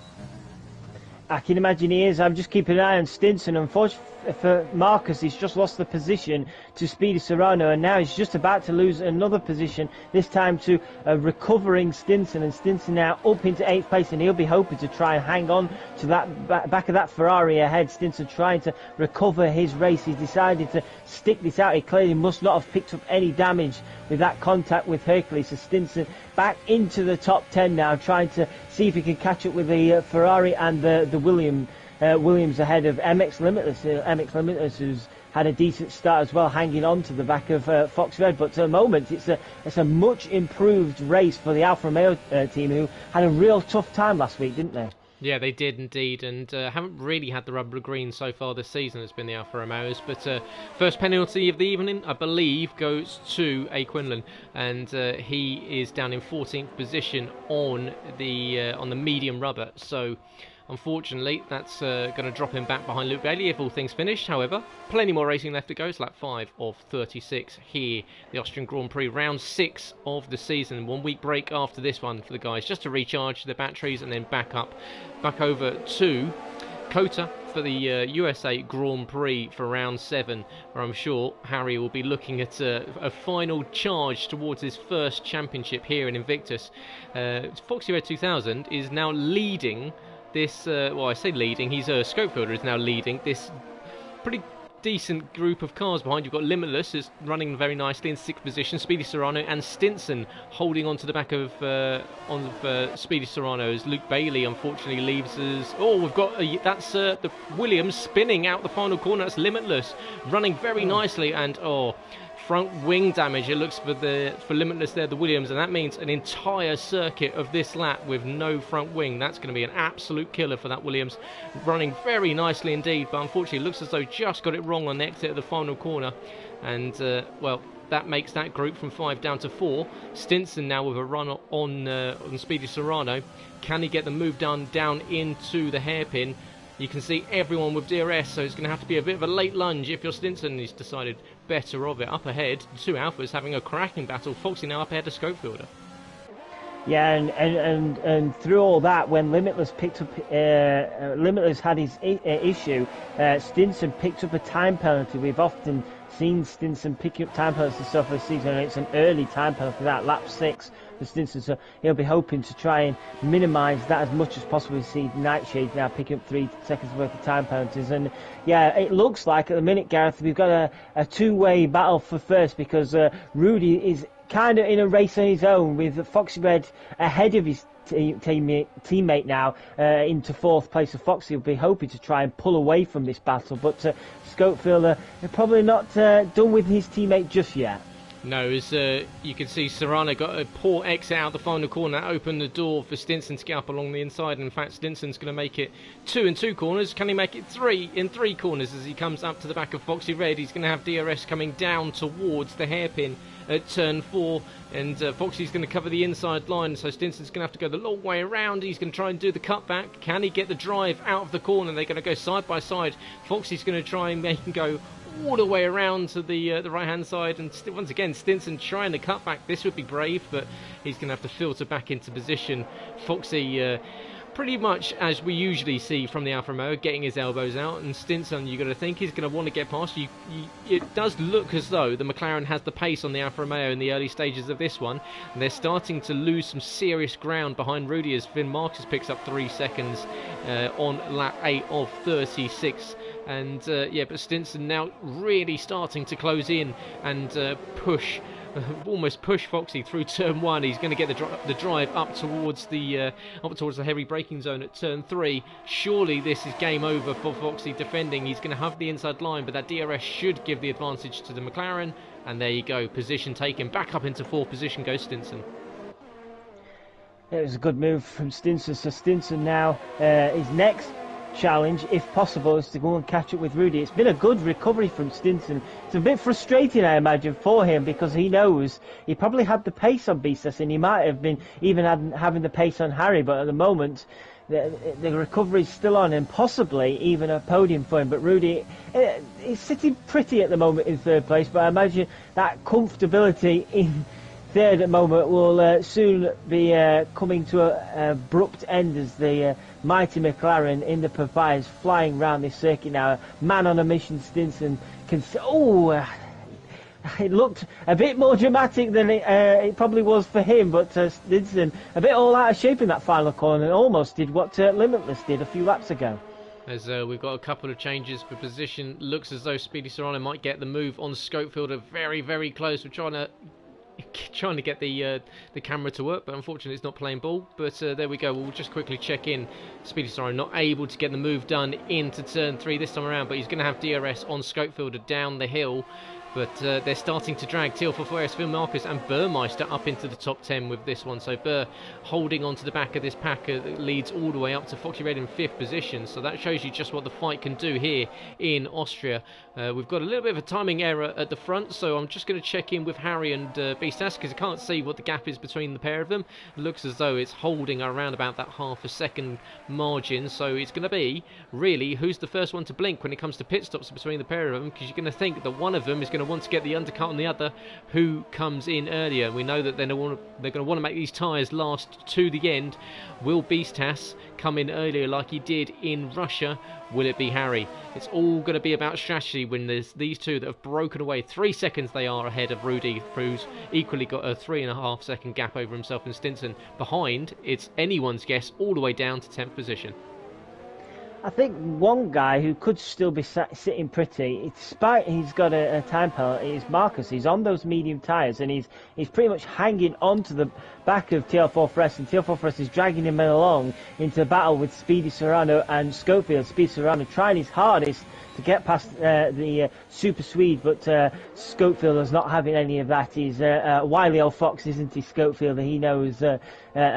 I can imagine he is. I'm just keeping an eye on Stinson. Unfortunately for Marcus, he's just lost the position to Speedy Serrano, and now he's just about to lose another position, this time to a recovering Stinson, and Stinson now up into 8th place, and he'll be hoping to try and hang on to that back of that Ferrari ahead. Stinson trying to recover his race. He's decided to stick this out. He clearly must not have picked up any damage with that contact with Hercules. So Stinson back into the top 10 now, trying to see if he can catch up with the Ferrari and the Williams ahead of MX Limitless. MX Limitless, who's had a decent start as well, hanging on to the back of Fox Red. But at the moment, it's a much improved race for the Alfa Romeo team, who had a real tough time last week, didn't they? Yeah, they did indeed, and haven't really had the rubber green so far this season. It's been the Alfa Romeos, but first penalty of the evening, I believe, goes to A. Quinlan, and he is down in 14th position on the medium rubber. So, unfortunately, that's going to drop him back behind Luke Bailey if all things finish. However, plenty more racing left to go. It's lap 5 of 36 here, the Austrian Grand Prix, round 6 of the season. 1 week break after this one for the guys, just to recharge their batteries and then back over to Kota for the USA Grand Prix for round 7, where I'm sure Harry will be looking at a final charge towards his first championship here in Invictus. Foxy Red 2000 is now leading this, well, I say leading, he's a scope fielder, is now leading this pretty decent group of cars behind. You've got Limitless is running very nicely in 6th position, Speedy Serrano and Stinson holding on to the back of Speedy Serrano, as Luke Bailey unfortunately leaves us. Oh, we've got that's the Williams spinning out the final corner. That's Limitless running very nicely, and front wing damage it looks for Limitless there, the Williams, and that means an entire circuit of this lap with no front wing. That's going to be an absolute killer for that Williams, running very nicely indeed, but unfortunately it looks as though just got it wrong on the exit of the final corner, and well, that makes that group from 5 down to 4. Stinson now with a run on Speedy Serrano. Can he get the move down into the hairpin? You can see everyone with DRS, so it's going to have to be a bit of a late lunge if you're Stinson. He's decided better of it. Up ahead, 2 Alphas having a cracking battle. Foxy now up ahead to Scopefielder. Yeah, and through all that, when Limitless picked up, Limitless had his issue, Stinson picked up a time penalty. We've often seen Stinson pick up time penalties and stuff this season, and it's an early time penalty, that lap 6 for Stinson, so he'll be hoping to try and minimise that as much as possible. We see Nightshade now picking up 3 seconds worth of time penalties, and yeah, it looks like at the minute, Gareth, we've got a two-way battle for first, because Rudy is kind of in a race on his own, with Foxy Red ahead of his teammate now into 4th place. So Foxy will be hoping to try and pull away from this battle, but Scopefielder probably not done with his teammate just yet. No, as you can see, Serrano got a poor exit out the final corner. That opened the door for Stinson to get up along the inside. And in fact, Stinson's going to make it 2 in 2 corners. Can he make it 3 in 3 corners as he comes up to the back of Foxy Red? He's going to have DRS coming down towards the hairpin at turn 4, and Foxy's going to cover the inside line, so Stinson's going to have to go the long way around. He's going to try and do the cutback. Can he get the drive out of the corner? They're going to go side by side. Foxy's going to try and make him go all the way around to the right hand side, and once again Stinson trying to cut back. This would be brave, but he's going to have to filter back into position. Foxy pretty much as we usually see from the Alfa Romeo, getting his elbows out, and Stinson, you've got to think, he's going to want to get past you. It does look as though the McLaren has the pace on the Alfa Romeo in the early stages of this one, and they're starting to lose some serious ground behind Rudy, as Finn Marcus picks up 3 seconds on lap 8 of 36. And yeah, but Stinson now really starting to close in and almost push Foxy through turn 1. He's going to get the drive up towards the heavy braking zone at turn 3. Surely this is game over for Foxy defending. He's going to have the inside line, but that DRS should give the advantage to the McLaren. And there you go, position taken. Back up into 4th position goes Stinson. It was a good move from Stinson. So Stinson now is next challenge, if possible, is to go and catch up with Rudy. It's been a good recovery from Stinson. It's a bit frustrating, I imagine, for him, because he knows he probably had the pace on Bisas, and he might have been even having the pace on Harry, but at the moment the recovery is still on, and possibly even a podium for him. But Rudy is sitting pretty at the moment in 3rd place, but I imagine that comfortability in third at the moment will soon be coming to an abrupt end as the mighty McLaren in the Papaya is flying around this circuit now. Man on a mission, Stinson can... it looked a bit more dramatic than it probably was for him, but Stinson a bit all out of shape in that final corner and almost did what Limitless did a few laps ago. As we've got a couple of changes for position. Looks as though Speedy Serrano might get the move on Scopefielder. Very, very close. We're trying to get the camera to work, but unfortunately it's not playing ball. But there we go. We'll just quickly check in. Speedy Serrano not able to get the move done into turn 3 this time around, but he's going to have DRS on Scopefielder down the hill. But they're starting to drag Teal Fueres, Phil Marcus and Burmeister up into the top 10 with this one. So Burr holding on to the back of this packer that leads all the way up to Foxy Red in 5th position. So that shows you just what the fight can do here in Austria. We've got a little bit of a timing error at the front, so I'm just going to check in with Harry and Beastas because I can't see what the gap is between the pair of them. It looks as though it's holding around about that half a second margin. So it's going to be really who's the first one to blink when it comes to pit stops between the pair of them, because you're going to think that one of them is going to want to get the undercut on the other who comes in earlier. We know that they're going to want to make these tyres last to the end. Will Beastas come in earlier like he did in Russia? Will it be Harry? It's all going to be about strategy when there's these two that have broken away. 3 seconds they are ahead of Rudy, who's equally got a 3.5 second gap over himself and Stinson. Behind, it's anyone's guess all the way down to 10th position. I think one guy who could still be sitting pretty, despite he's got a time penalty, is Marcus. He's on those medium tyres and he's pretty much hanging onto the back of TL4 Forest, and TL4 Forest is dragging him along into battle with Speedy Serrano and Schofield. Speedy Serrano trying his hardest to get past the Super Swede, but Schofield is not having any of that. He's a wily old fox, isn't he, Schofield? He knows a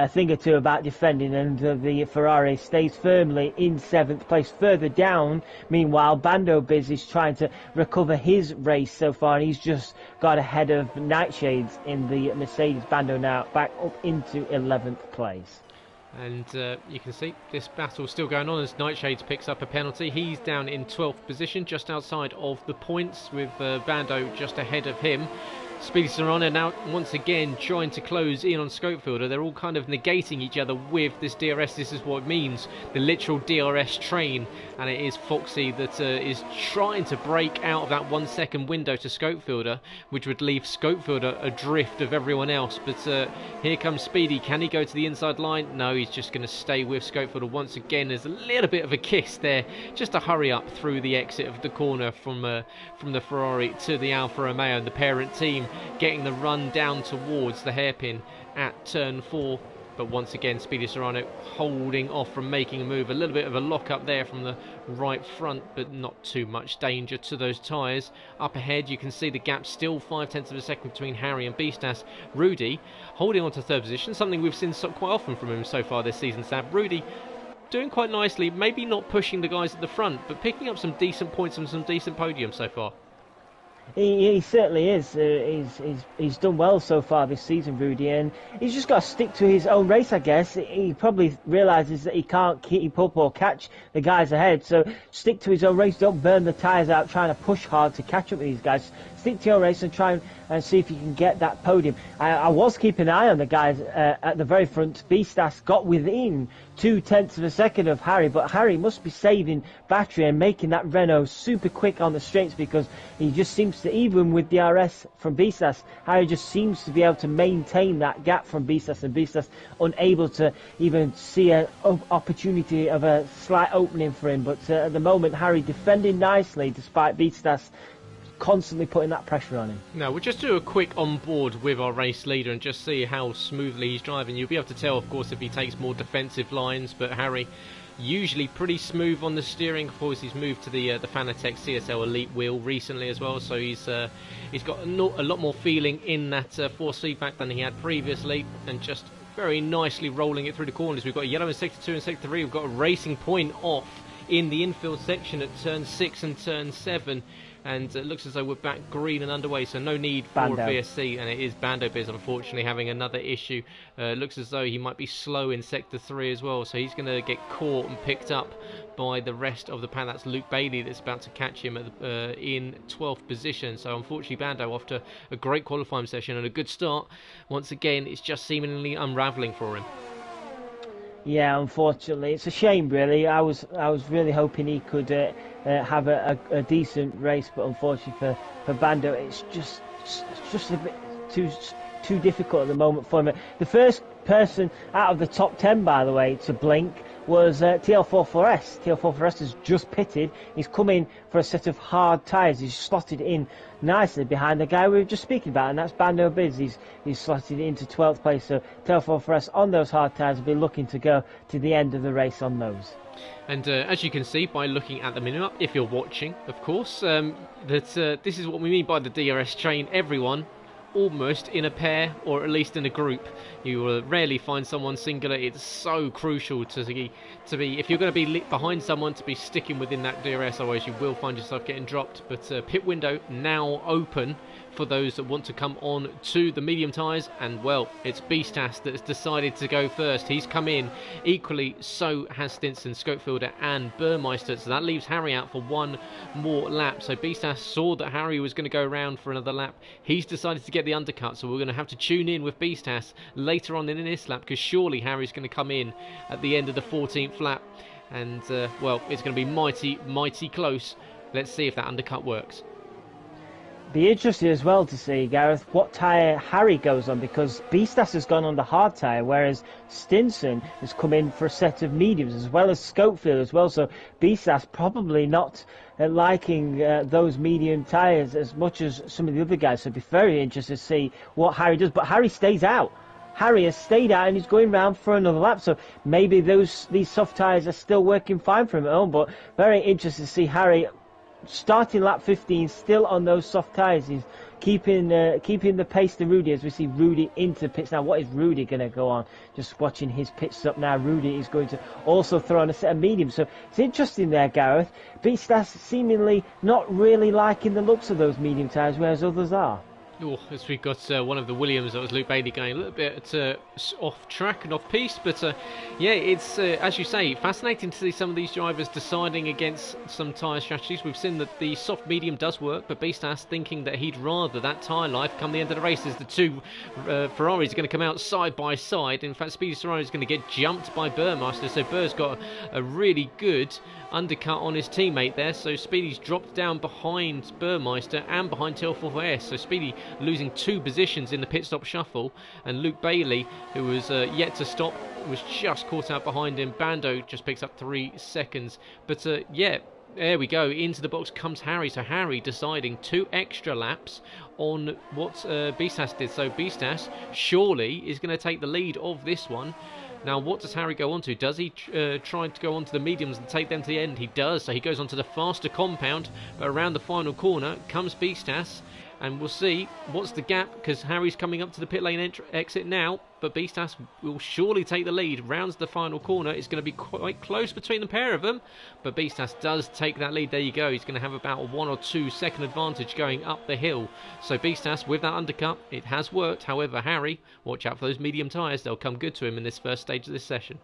thing or two about defending, and the Ferrari stays firmly in 7th place. Further down, meanwhile, Bando Biz is trying to recover his race so far, and he's just got ahead of Nightshades in the Mercedes. Bando now back up into 11th place. And you can see this battle still going on as Nightshades picks up a penalty. He's down in 12th position, just outside of the points, with Bando just ahead of him. Speedy Serrano now once again trying to close in on Scopefielder. They're all kind of negating each other with this DRS. This is what it means, the literal DRS train. And it is Foxy that is trying to break out of that 1 second window to Scopefielder, which would leave Scopefielder adrift of everyone else. But here comes Speedy. Can he go to the inside line? No, he's just going to stay with Scopefielder once again. There's a little bit of a kiss there, just to hurry up through the exit of the corner from the Ferrari to the Alfa Romeo, and the parent team getting the run down towards the hairpin at turn 4. But once again, Speedy Serrano holding off from making a move. A little bit of a lock up there from the right front, but not too much danger to those tyres. Up ahead, you can see the gap still 0.5 of a second between Harry and Beastas. Rudy holding on to 3rd position, something we've seen quite often from him so far this season, Sab. Rudy doing quite nicely, maybe not pushing the guys at the front, but picking up some decent points and some decent podiums so far. He certainly is. He's done well so far this season, Rudy, and he's just got to stick to his own race, I guess. He probably realises that he can't keep up or catch the guys ahead, so stick to his own race. Don't burn the tyres out trying to push hard to catch up with these guys. Stick to your race and try and see if you can get that podium. I was keeping an eye on the guys at the very front. Beastas got within 0.2 of a second of Harry, but Harry must be saving battery and making that Renault super quick on the straights, because he just seems to, even with DRS from Beastas, Harry just seems to be able to maintain that gap from Beastas, and Beastas unable to even see an opportunity of a slight opening for him. But at the moment, Harry defending nicely despite Beastas constantly putting that pressure on him. Now we'll just do a quick on board with our race leader and just see how smoothly he's driving. You'll be able to tell, of course, if he takes more defensive lines, but Harry usually pretty smooth on the steering. Of course, he's moved to the Fanatec CSL Elite wheel recently as well, so he's got a lot more feeling in that force feedback than he had previously, and just very nicely rolling it through the corners. We've got a yellow in sector 2 and sector 3. We've got a racing point off in the infield section at turn 6 and turn 7. And it looks as though we're back green and underway, so no need for Bando. a VSC, and it is Bando Biz unfortunately having another issue. Looks as though he might be slow in sector 3 as well, so he's going to get caught and picked up by the rest of the pack. That's Luke Bailey that's about to catch him at in 12th position. So unfortunately Bando, after a great qualifying session and a good start, once again it's just seemingly unravelling for him. Yeah, unfortunately, it's a shame. Really, I was really hoping he could have a decent race, but unfortunately for Bando, it's just a bit too difficult at the moment for him. The first person out of the top 10, by the way, to blink was TL44S. TL44S has just pitted. He's come in for a set of hard tyres. He's slotted in nicely behind the guy we were just speaking about, and that's Bando Biz. He's slotted into 12th place. So TL44S on those hard tyres will be looking to go to the end of the race on those. And as you can see by looking at the minimap, if you're watching, of course, that this is what we mean by the Drs Train. Everyone almost in a pair, or at least in a group. You will rarely find someone singular. It's so crucial to be if you're going to be behind someone, to be sticking within that DRS, otherwise you will find yourself getting dropped. But pit window now open for those that want to come on to the medium tyres, and well, it's Beastas that's decided to go first. He's come in. Equally so has Stinson, Scopefielder and Burmeister, so that leaves Harry out for one more lap. So Beastas saw that Harry was going to go around for another lap. He's decided to get the undercut, so we're going to have to tune in with Beastas later on in this lap, because surely Harry's going to come in at the end of the 14th lap, and well, it's going to be mighty close. Let's see if that undercut works. Be interesting as well to see, Gareth, what tyre Harry goes on, because Beastas has gone on the hard tyre, whereas Stinson has come in for a set of mediums, as well as Scopefield as well. So Beastas probably not liking those medium tyres as much as some of the other guys. So it'd be very interesting to see what Harry does. But Harry stays out. Harry has stayed out and he's going round for another lap. So maybe these soft tyres are still working fine for him at home. But very interesting to see Harry starting lap 15, still on those soft tyres. He's keeping the pace to Rudy, as we see Rudy into pits now. What is Rudy going to go on? Just watching his pit stop now. Rudy is going to also throw on a set of mediums. So it's interesting there, Gareth. Beastas seemingly not really liking the looks of those medium tyres, whereas others are. Oh, as we've got one of the Williams, that was Luke Bailey, going a little bit off track and off piste, but yeah, it's as you say, fascinating to see some of these drivers deciding against some tyre strategies. We've seen that the soft medium does work, but Beastas thinking that he'd rather that tyre life come the end of the race, as the two Ferraris are going to come out side by side. In fact, Speedy Ferrari is going to get jumped by Burmeister, so Burr's got a really good undercut on his teammate there. So Speedy's dropped down behind Burmeister and behind TL44S, so Speedy losing 2 positions in the pit stop shuffle, and Luke Bailey, who was yet to stop, was just caught out behind him. Bando just picks up 3 seconds, but yeah, there we go. Into the box comes Harry. So Harry deciding 2 extra laps on what Beastas did. So Beastas surely is going to take the lead of this one. Now, what does Harry go on to? Does he try to go on to the mediums and take them to the end? He does. So he goes on to the faster compound, but around the final corner comes Beastas, and we'll see what's the gap, because Harry's coming up to the pit lane exit now, but Beastas will surely take the lead. Rounds the final corner. It's going to be quite close between the pair of them, but Beastas does take that lead. There you go. He's going to have about a 1 or 2 second advantage going up the hill. So Beastas with that undercut, it has worked. However, Harry, watch out for those medium tyres. They'll come good to him in this first stage of this session.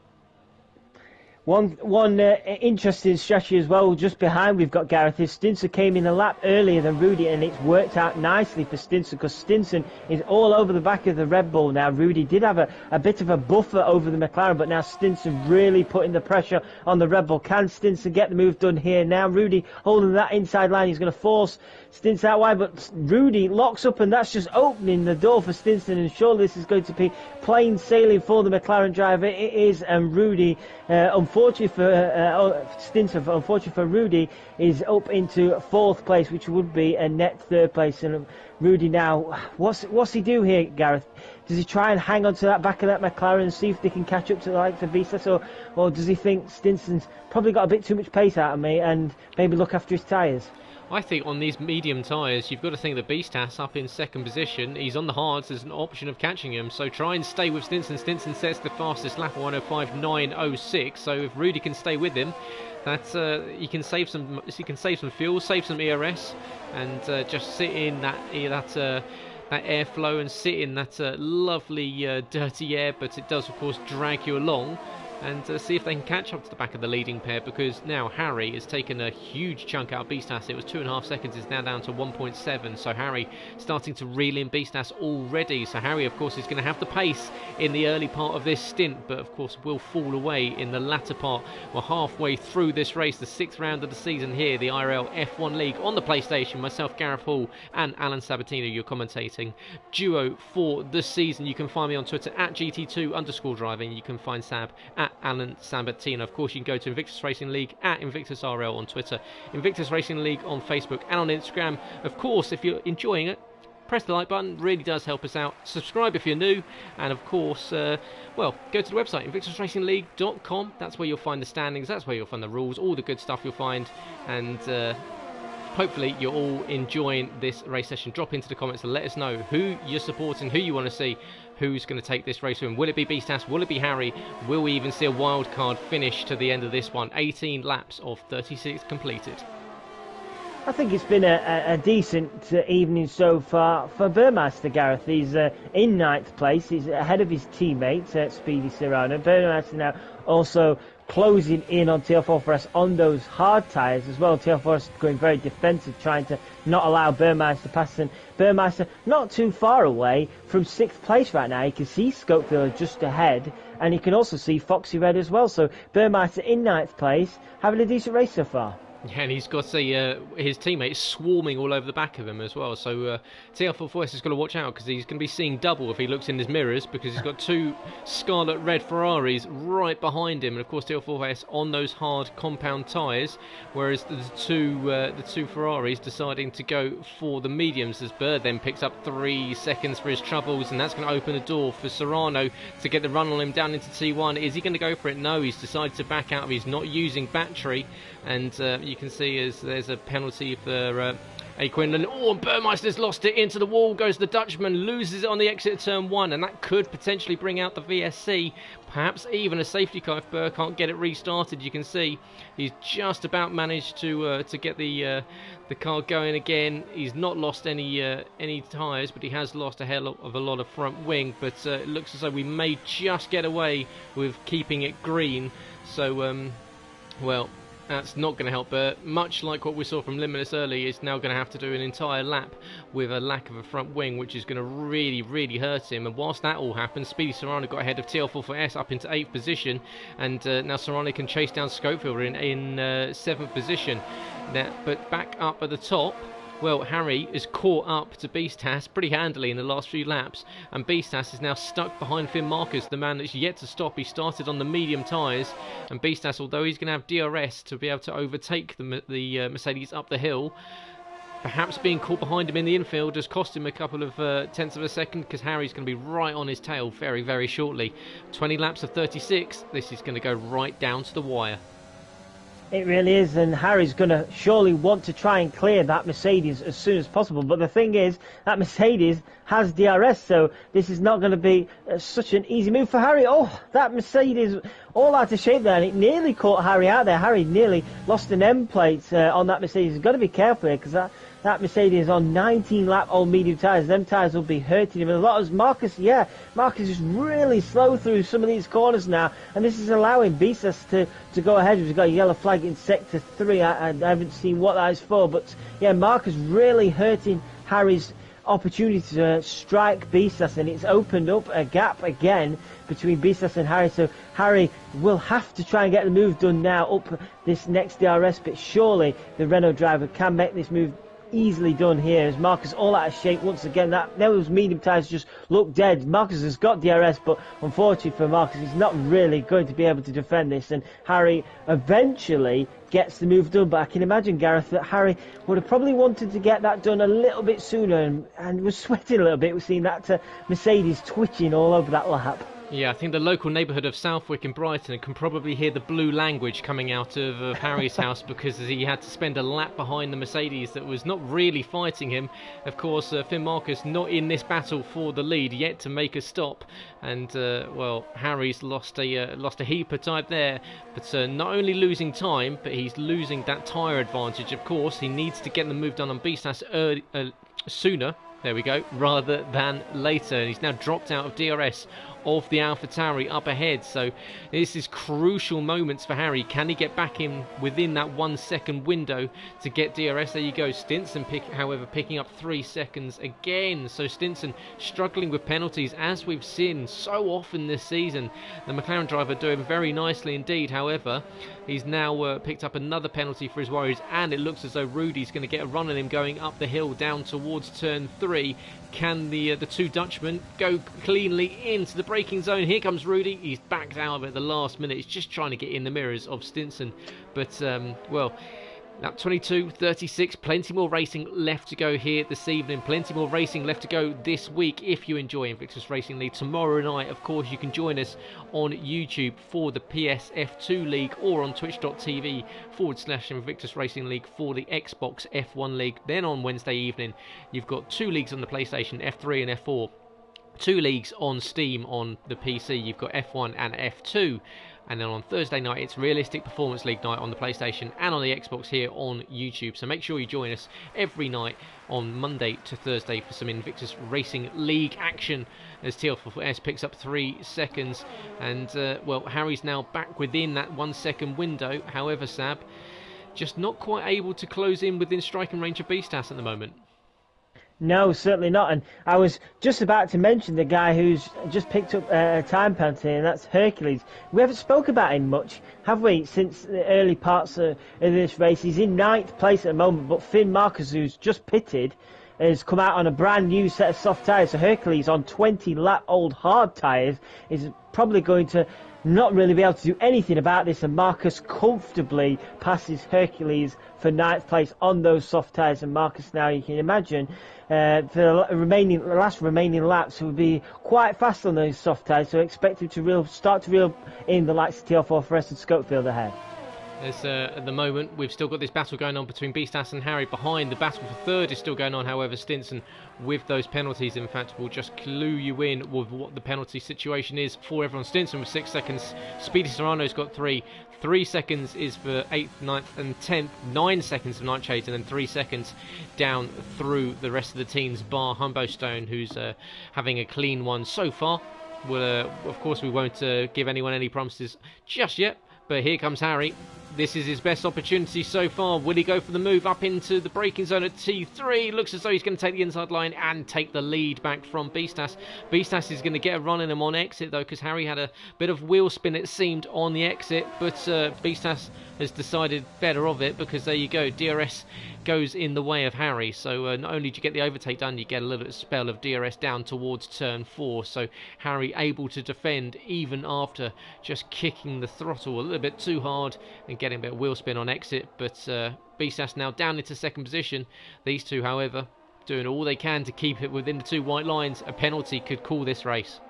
One interesting strategy as well, just behind we've got Gareth, is Stinson came in a lap earlier than Rudy, and it's worked out nicely for Stinson, because Stinson is all over the back of the Red Bull now. Rudy did have a bit of a buffer over the McLaren, but now Stinson really putting the pressure on the Red Bull. Can Stinson get the move done here? Now Rudy holding that inside line. He's going to force Stinson out wide, but Rudy locks up, and that's just opening the door for Stinson, and surely this is going to be plain sailing for the McLaren driver. It is, and Rudy, unfortunately for Stinson, unfortunately for Rudy, is up into 4th place, which would be a net 3rd place. And Rudy now, what's he do here, Gareth? Does he try and hang on to that back of that McLaren and see if they can catch up to the likes of Beastas, or does he think Stinson's probably got a bit too much pace out of me and maybe look after his tyres? I think on these medium tyres, you've got to think that Beastas up in 2nd position. He's on the hards. There's an option of catching him. So try and stay with Stinson. Stinson sets the fastest lap, 1:05.906. So if Rudy can stay with him, that's he can save some fuel, save some ERS, and just sit in that airflow and sit in that lovely dirty air. But it does, of course, drag you along. and see if they can catch up to the back of the leading pair, because now Harry has taken a huge chunk out of Beastas. It was 2.5 seconds, it's now down to 1.7, so Harry starting to reel in Beastas already. So Harry, of course, is going to have the pace in the early part of this stint, but of course will fall away in the latter part. We're halfway through this race, the 6th round of the season here, the IRL F1 League on the PlayStation. Myself, Gareth Hall, and Alan Sabatino, your commentating duo for the season. You can find me on Twitter at GT2_driving. You can find Sab at Alan Sabatino. Of course, you can go to Invictus Racing League at Invictus RL on Twitter, Invictus Racing League on Facebook and on Instagram. Of course, if you're enjoying it, press the like button, really does help us out. Subscribe if you're new, and of course, well, go to the website, invictusracingleague.com. That's where you'll find the standings, that's where you'll find the rules, all the good stuff you'll find, and hopefully you're all enjoying this race session. Drop into the comments and let us know who you're supporting, who you want to see, who's going to take this race win. Will it be Beastas? Will it be Harry? Will we even see a wild card finish to the end of this one? 18 laps of 36 completed. I think it's been a decent evening so far for Burmeister, Gareth. He's in 9th place. He's ahead of his teammate, Speedy Serrano. Burmeister now also closing in on TL4S on those hard tyres as well. TL4S going very defensive, trying to not allow Burmeister to pass. And Burmeister not too far away from 6th place right now. You can see Schofield just ahead, and you can also see Foxy Red as well. So Burmeister in 9th place, having a decent race so far. Yeah, and he's got his teammates swarming all over the back of him as well. So TL4S has got to watch out, because he's going to be seeing double if he looks in his mirrors, because he's got 2 scarlet red Ferraris right behind him, and of course TL4S on those hard compound tyres, whereas the two Ferraris deciding to go for the mediums, as Bird then picks up 3 seconds for his troubles, and that's going to open the door for Serrano to get the run on him down into T1. Is he going to go for it? No, he's decided to back out. He's not using battery, and you can see as there's a penalty for Quinlan. Oh, and Burmeister's lost it into the wall. Goes the Dutchman, loses it on the exit of turn 1, and that could potentially bring out the VSC. Perhaps even a safety car if Burr can't get it restarted. You can see he's just about managed to get the car going again. He's not lost any tyres, but he has lost a hell of a lot of front wing. But it looks as though we may just get away with keeping it green. So, well, that's not going to help Bert. Much like what we saw from Limitless early, is now going to have to do an entire lap with a lack of a front wing, which is going to really, really hurt him. And whilst that all happens, Speedy Serrano got ahead of TL4S up into 8th position, and now Serrano can chase down Schofield in 7th position. But back up at the top, well, Harry is caught up to Beastas pretty handily in the last few laps, and Beastas is now stuck behind Finn Marcus, the man that's yet to stop. He started on the medium tyres, and Beastas, although he's going to have DRS to be able to overtake the Mercedes up the hill, perhaps being caught behind him in the infield has cost him a couple of tenths of a second, because Harry's going to be right on his tail very, very shortly. 20 laps of 36, this is going to go right down to the wire. It really is, and Harry's going to surely want to try and clear that Mercedes as soon as possible. But the thing is, that Mercedes has DRS, so this is not going to be such an easy move for Harry. Oh, that Mercedes all out of shape there, and it nearly caught Harry out there. Harry nearly lost an M plate on that Mercedes. He's got to be careful here, because that Mercedes is on 19-lap old medium tyres. Them tyres will be hurting him. And a lot of Marcus is really slow through some of these corners now, and this is allowing Beastas to go ahead. We've got a yellow flag in sector 3. I haven't seen what that is for, but yeah, Marcus really hurting Harry's opportunity to strike Beastas, and it's opened up a gap again between Beastas and Harry. So Harry will have to try and get the move done now up this next DRS, but surely the Renault driver can make this move easily done here, as Marcus all out of shape once again. Those medium tyres just look dead. Marcus has got DRS, but unfortunately for Marcus, he's not really going to be able to defend this, and Harry eventually gets the move done. But I can imagine, Gareth, that Harry would have probably wanted to get that done a little bit sooner, and was sweating a little bit. We've seen that Mercedes twitching all over that lap. Yeah, I think the local neighbourhood of Southwick in Brighton can probably hear the blue language coming out of Harry's house, because he had to spend a lap behind the Mercedes that was not really fighting him. Of course, Finn Marcus not in this battle for the lead, yet to make a stop, and well, Harry's lost a heap of time there, but not only losing time, but he's losing that tyre advantage. Of course, he needs to get the move done on Beastas sooner. There we go, rather than later. And he's now dropped out of DRS of the AlphaTauri up ahead. So this is crucial moments for Harry. Can he get back in within that 1 second window to get DRS? There you go. Stinson, however, picking up 3 seconds again. So Stinson struggling with penalties, as we've seen so often this season. The McLaren driver doing very nicely indeed. However, he's now picked up another penalty for his Warriors, and it looks as though Rudy's going to get a run on him going up the hill down towards turn 3. Can the two Dutchmen go cleanly into the braking zone? Here comes Rudy. He's backed out of it at the last minute. He's just trying to get in the mirrors of Stinson. But, well, lap 22:36, plenty more racing left to go here this evening. Plenty more racing left to go this week if you enjoy Invictus Racing League. Tomorrow night, of course, you can join us on YouTube for the PS F2 League, or on twitch.tv/Invictus Racing League for the Xbox F1 League. Then on Wednesday evening, you've got 2 leagues on the PlayStation, F3 and F4. 2 leagues on Steam on the PC. You've got F1 and F2. And then on Thursday night, it's Realistic Performance League night on the PlayStation and on the Xbox here on YouTube. So make sure you join us every night on Monday to Thursday for some Invictus Racing League action as TL4S picks up 3 seconds. And, well, Harry's now back within that 1 second window. However, Sab, just not quite able to close in within striking range of Beastas at the moment. No, certainly not. And I was just about to mention the guy who's just picked up a time penalty, and that's Hercules. We haven't spoke about him much, have we, since the early parts of this race. He's in 9th place at the moment, but Finn Marcus, who's just pitted, has come out on a brand new set of soft tyres. So Hercules on 20-lap-old hard tyres is probably going to not really be able to do anything about this, and Marcus comfortably passes Hercules for 9th place on those soft tyres. And Marcus, now you can imagine, for the last remaining laps, will be quite fast on those soft tyres, so expect him to start to reel in the likes of TL4 Forest and Scopefield ahead. As at the moment, we've still got this battle going on between Beastas and Harry. Behind, the battle for third is still going on. However, Stinson, with those penalties, in fact, will just clue you in with what the penalty situation is for everyone. Stinson with 6 seconds. Speedy Serrano's got 3. 3 seconds is for 8th, 9th and 10th. 9 seconds of Nightshades, and then 3 seconds down through the rest of the teams, bar Humbo Stone, who's having a clean one so far. Of course, we won't give anyone any promises just yet. But here comes Harry. This is his best opportunity so far. Will he go for the move up into the braking zone at T3? Looks as though he's going to take the inside line and take the lead back from Beastas. Beastas is going to get a run in him on exit, though, because Harry had a bit of wheel spin, it seemed, on the exit. But Beastas has decided better of it, because there you go. DRS goes in the way of Harry. So not only do you get the overtake done, you get a little spell of DRS down towards turn 4. So Harry able to defend even after just kicking the throttle a little bit too hard and getting a bit of wheel spin on exit. But Beastas now down into 2nd position. These two, however, doing all they can to keep it within the 2 white lines. A penalty could call this race.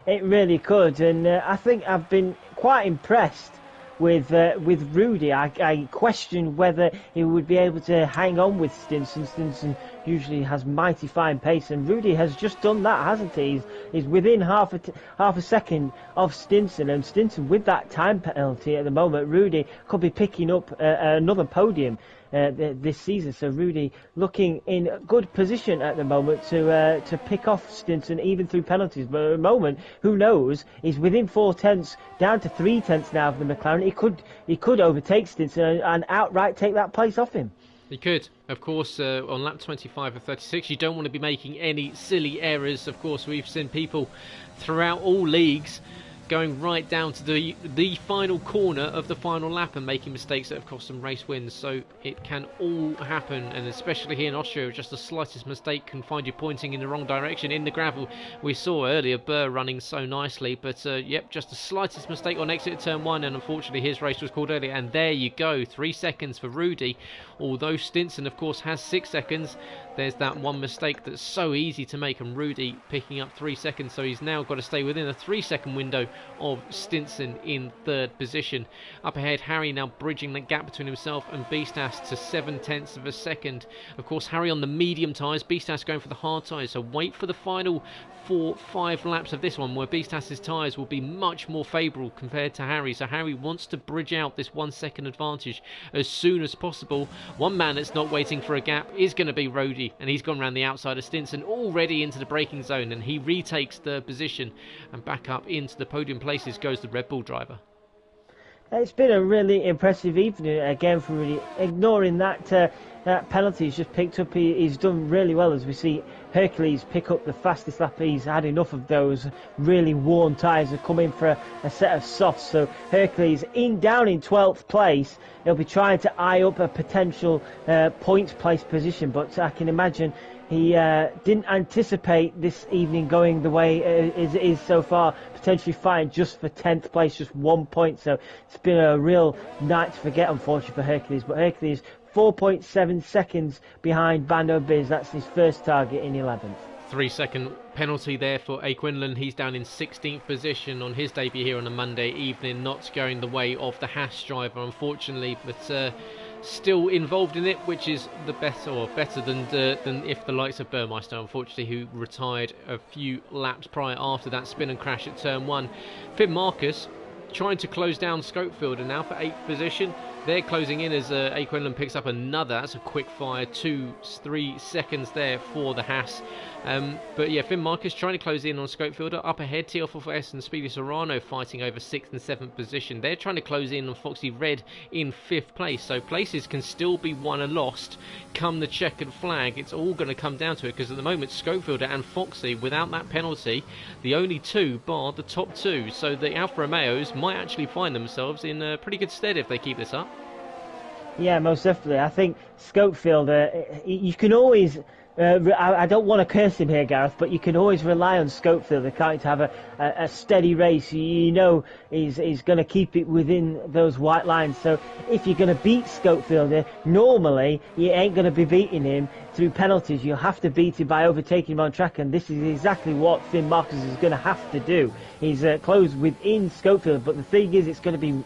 It really could, and I think I've been quite impressed with Rudy. I question whether he would be able to hang on with Stinson. Stinson usually has mighty fine pace, and Rudy has just done that, hasn't he? He's within half a second of Stinson, and Stinson with that time penalty at the moment, Rudy could be picking up another podium this season. So Rudy looking in good position at the moment to pick off Stinson even through penalties. But at the moment, who knows? He's within 4 tenths, down to 3 tenths now of the McLaren. He could overtake Stinson and outright take that place off him. He could. Of course, on lap 25 of 36, you don't want to be making any silly errors. Of course, we've seen people throughout all leagues going right down to the final corner of the final lap and making mistakes that have cost them race wins. So it can all happen, and especially here in Austria, just the slightest mistake can find you pointing in the wrong direction. In the gravel, we saw earlier Burr running so nicely, but yep, just the slightest mistake on exit turn 1, and unfortunately his race was called earlier. And there you go, 3 seconds for Rudy. Although Stinson, of course, has 6 seconds, there's that one mistake that's so easy to make, and Rudy picking up 3 seconds, so he's now got to stay within a 3 second window of Stinson in third position. Up ahead, Harry now bridging the gap between himself and Beastas to 7/10 of a second. Of course, Harry on the medium tyres, Beastas going for the hard tyres, so wait for the final 4-5 laps of this one where Beastas' tyres will be much more favourable compared to Harry. So Harry wants to bridge out this 1 second advantage as soon as possible. One man that's not waiting for a gap is going to be Rhodey, and he's gone around the outside of Stinson already into the braking zone, and he retakes third position, and back up into the podium places goes the Red Bull driver. It's been a really impressive evening again for Rudy. Ignoring that penalty he's just picked up, he's done really well, as we see Hercules pick up the fastest lap. He's had enough of those really worn tyres and come in for a set of softs. So Hercules down in 12th place. He'll be trying to eye up a potential points place position, but I can imagine he didn't anticipate this evening going the way it is so far, potentially fighting just for 10th place, just 1 point. So it's been a real night to forget, unfortunately, for Hercules. But Hercules 4.7 seconds behind Bando Biz. That's his first target in 11th. 3-second penalty there for A. Quinlan. He's down in 16th position on his debut here on a Monday evening, not going the way of the Haas driver, unfortunately, but still involved in it, which is the better than if the likes of Burmeister, unfortunately, who retired a few laps prior after that spin and crash at turn 1. Finn Marcus trying to close down Scopefield, and now for 8th position. They're closing in as A. Quinlan picks up another. That's a quick fire, 2-3 seconds there for the Haas. But yeah, Finn Marcus trying to close in on Scopefielder. Up ahead, TL4S and Speedy Serrano fighting over 6th and 7th position. They're trying to close in on Foxy Red in 5th place. So places can still be won and lost come the checkered flag. It's all going to come down to it, because at the moment Scopefielder and Foxy, without that penalty, the only two bar the top two. So the Alfa Romeos might actually find themselves in pretty good stead if they keep this up. Yeah, most definitely. I think Scopefield, you can always... I don't want to curse him here, Gareth, but you can always rely on Scopefield, can't you, to have a steady race. You know he's going to keep it within those white lines. So if you're going to beat Scopefield, normally you ain't going to be beating him through penalties. You'll have to beat him by overtaking him on track, and this is exactly what Finn Marcus is going to have to do. He's closed within Scopefield, but the thing is, it's going to be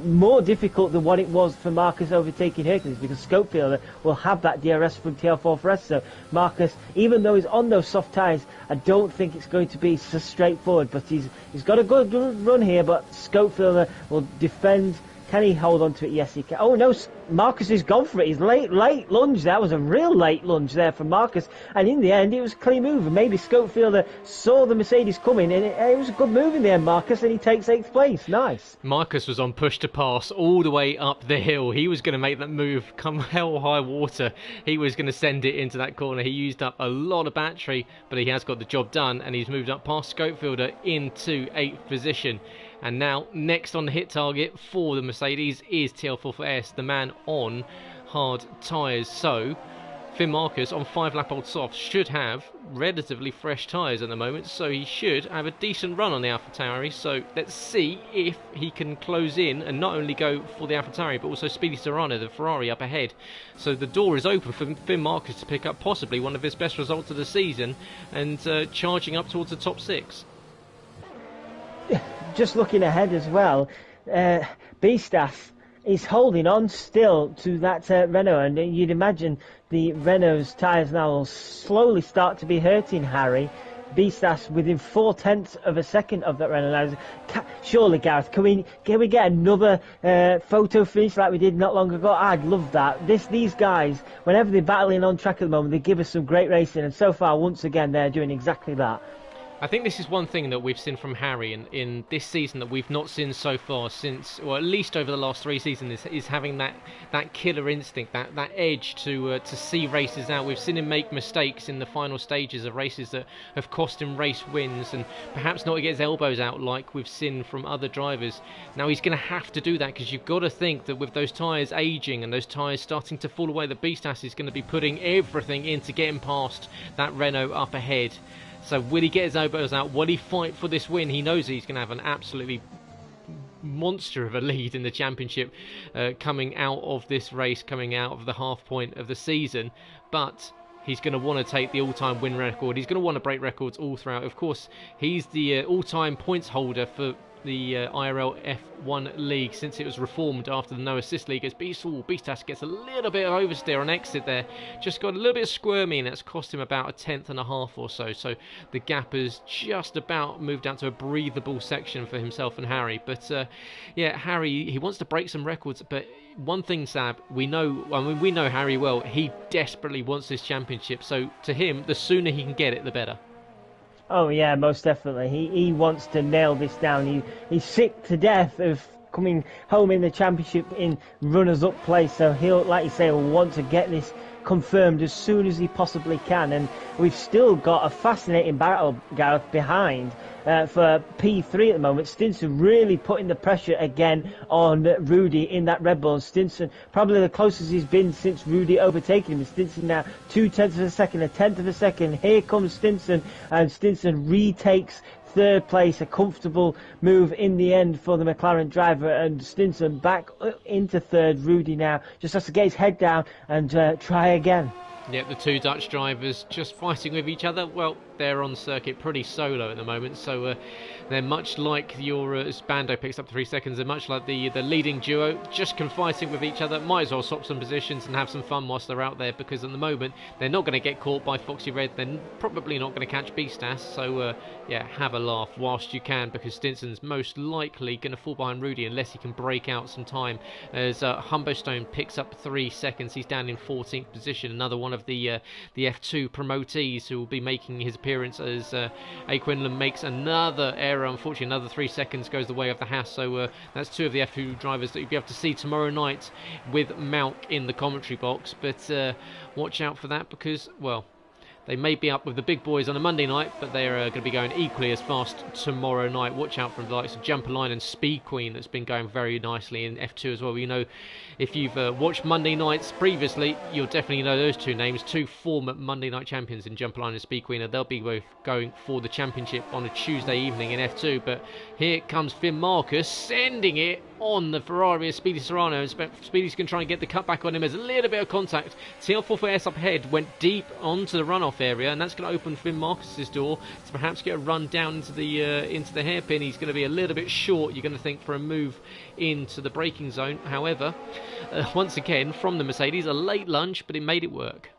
more difficult than what it was for Marcus overtaking Hercules, because Scopefield will have that DRS from TL4S. So Marcus, even though he's on those soft tyres, I don't think it's going to be so straightforward, but he's got a good run here, but Scopefield will defend. Can he hold on to it? Yes, he can. Oh no, Marcus has gone for it. His late lunge. That was a real late lunge there from Marcus, and in the end it was a clean move. And maybe Scopefield saw the Mercedes coming, and it was a good move in the end, Marcus, and he takes 8th place. Nice. Marcus was on push to pass all the way up the hill. He was going to make that move come hell high water. He was going to send it into that corner. He used up a lot of battery, but he has got the job done, and he's moved up past Scopefielder into 8th position. And now, next on the hit target for the Mercedes is TL4S, the man on hard tyres. So, Finn Marcus on 5-lap-old softs should have relatively fresh tyres at the moment, so he should have a decent run on the AlphaTauri. So let's see if he can close in and not only go for the AlphaTauri, but also Speedy Serrano, the Ferrari, up ahead. So the door is open for Finn Marcus to pick up possibly one of his best results of the season, and charging up towards the top 6. Just looking ahead as well, Beastas is holding on still to that Renault, and you'd imagine the Renault's tyres now will slowly start to be hurting Harry. Beastas within 0.4 of a second of that Renault. Surely, Gareth, can we get another photo finish like we did not long ago? I'd love that. These guys, whenever they're battling on track at the moment, they give us some great racing, and so far, once again, they're doing exactly that. I think this is one thing that we've seen from Harry in this season that we've not seen so far since, or at least over the last 3 seasons, is having that killer instinct, that edge to see races out. We've seen him make mistakes in the final stages of races that have cost him race wins, and perhaps not get his elbows out like we've seen from other drivers. Now he's going to have to do that, because you've got to think that with those tyres aging and those tyres starting to fall away, the Beastas is going to be putting everything into getting past that Renault up ahead. So will he get his elbows out? Will he fight for this win? He knows he's going to have an absolutely monster of a lead in the championship coming out of this race, coming out of the half point of the season. But he's going to want to take the all-time win record. He's going to want to break records all throughout. Of course, he's the all-time points holder for the IRL F1 League since it was reformed after the no assist league. As Beastas gets a little bit of oversteer on exit there, just got a little bit squirmy, and that's cost him about a tenth and a half or so. So the gap has just about moved down to a breathable section for himself and Harry. But yeah, Harry, he wants to break some records, but one thing, Sab, we know Harry well. He desperately wants this championship. So to him, the sooner he can get it, the better. Oh yeah, most definitely. He wants to nail this down. He's sick to death of coming home in the championship in runners-up place. So he'll, like you say, will want to get this confirmed as soon as he possibly can. And we've still got a fascinating battle, Gareth, behind for P3 at the moment. Stinson really putting the pressure again on Rudy in that Red Bull. Stinson probably the closest he's been since Rudy overtaking him. Stinson now 0.2 of a second, a tenth of a second. Here comes Stinson, and Stinson retakes third place, a comfortable move in the end for the McLaren driver, and Stinson back into third. Rudy now just has to get his head down and try again. Yeah, the two Dutch drivers just fighting with each other. Well, they're on circuit pretty solo at the moment, so they're much like your Bando picks up 3 seconds. They're much like the leading duo, just fighting with each other. Might as well swap some positions and have some fun whilst they're out there, because at the moment they're not going to get caught by Foxy Red. They're probably not going to catch Beastas, so yeah, have a laugh whilst you can, because Stinson's most likely going to fall behind Rudy unless he can break out some time. As Humbostone picks up 3 seconds, he's down in 14th position. Another one of the F2 promotees who will be making his appearance as Quinlan makes another error. Unfortunately, another 3 seconds goes the way of the Haas. So that's two of the F2 drivers that you'll be able to see tomorrow night with Malc in the commentary box. But watch out for that, because, well, they may be up with the big boys on a Monday night, but they're going to be going equally as fast tomorrow night. Watch out for the likes of Jumper Line and Speed Queen, that's been going very nicely in F2 as well. You know, if you've watched Monday nights previously, you'll definitely know those two names, two former Monday night champions in Jumper Line and Speed Queen, and they'll be both going for the championship on a Tuesday evening in F2. But here comes Finn Marcus sending it on the Ferrari of Speedy Serrano, and Speedy's going to try and get the cutback on him. There's a little bit of contact. TL4S up ahead went deep onto the runoff area, and that's going to open Finn Marcus's door to perhaps get a run down into the hairpin. He's going to be a little bit short, you're going to think, for a move into the braking zone. However, once again from the Mercedes, a late lunge, but it made it work.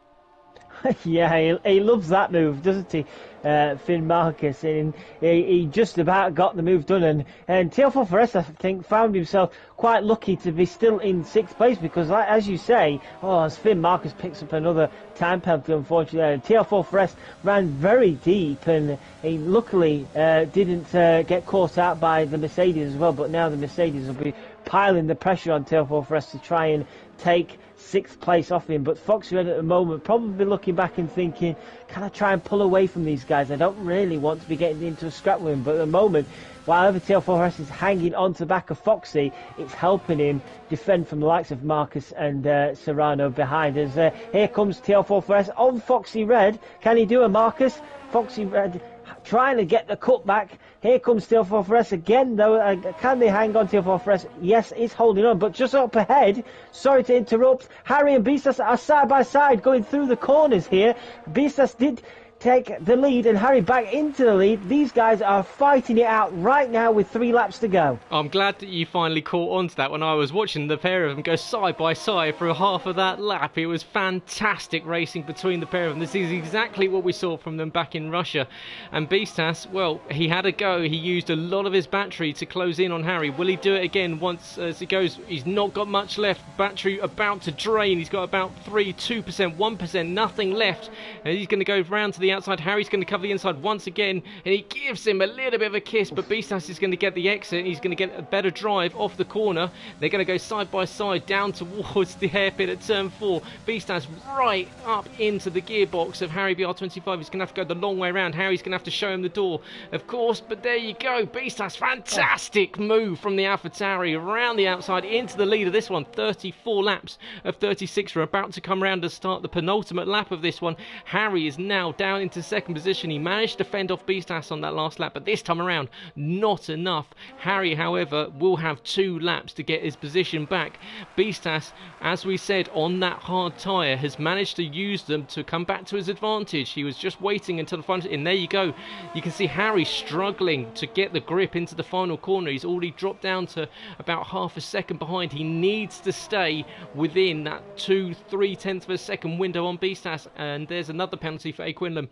Yeah, he loves that move, doesn't he, Finn Marcus? And he just about got the move done. And TL4S, I think, found himself quite lucky to be still in 6th place, because, as you say, as Finn Marcus picks up another time penalty, unfortunately, TL4S ran very deep, and he luckily didn't get caught out by the Mercedes as well. But now the Mercedes will be piling the pressure on TL4S to try and take 6th place off him. But Foxy Red at the moment probably looking back and thinking, can I try and pull away from these guys? I don't really want to be getting into a scrap with him. But at the moment, while TL4S is hanging on to the back of Foxy, it's helping him defend from the likes of Marcus and Serrano behind. As here comes TL4S on Foxy Red. Can he do a Marcus? Foxy Red trying to get the cutback. Here comes TL4S again, though. Can they hang on TL4S? Yes, it's holding on, but just up ahead, sorry to interrupt, Harry and Beastas are side by side going through the corners here. Beastas did take the lead and Harry back into the lead. These guys are fighting it out right now with 3 laps to go. I'm glad that you finally caught on to that when I was watching the pair of them go side by side for half of that lap. It was fantastic racing between the pair of them. This is exactly what we saw from them back in Russia. And Beastas, well, he had a go. He used a lot of his battery to close in on Harry. Will he do it again once as he goes? He's not got much left. Battery about to drain. He's got about 2%, 1%, nothing left. And he's going to go round to the outside. Harry's going to cover the inside once again, and he gives him a little bit of a kiss, but Beastas is going to get the exit. He's going to get a better drive off the corner. They're going to go side by side down towards the hairpin at turn 4. Beastas right up into the gearbox of Harry BR25. He's going to have to go the long way around. Harry's going to have to show him the door, of course, but there you go. Beastas, fantastic move from the AlphaTauri around the outside into the lead of this one. 34 laps of 36 are about to come around to start the penultimate lap of this one. Harry is now down into second position. He managed to fend off Beastas on that last lap, but this time around, not enough. Harry, however, will have 2 laps to get his position back. Beastas, as we said, on that hard tyre, has managed to use them to come back to his advantage. He was just waiting until the front, and there you go. You can see Harry struggling to get the grip into the final corner. He's already dropped down to about half a second behind. He needs to stay within that 2-3 tenths of a second window on Beastas, and there's another penalty for Quinlan.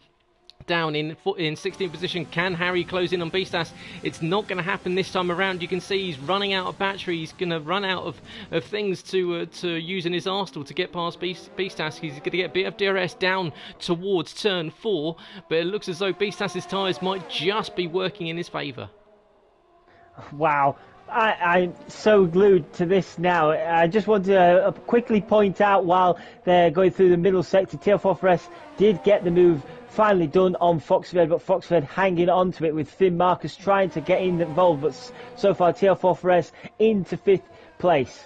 Down in 16th position. Can Harry close in on Beastas? It's not going to happen this time around. You can see he's running out of battery. He's going to run out of things to use in his arsenal to get past Beastas. He's going to get a bit of DRS down towards turn 4, but it looks as though Beastas' tyres might just be working in his favour. Wow. I'm so glued to this now. I just want to quickly point out, while they're going through the middle sector, TL4S did get the move finally done on Foxford, but Foxford hanging on to it with Finn Marcus trying to get involved, but so far TL4S into 5th place.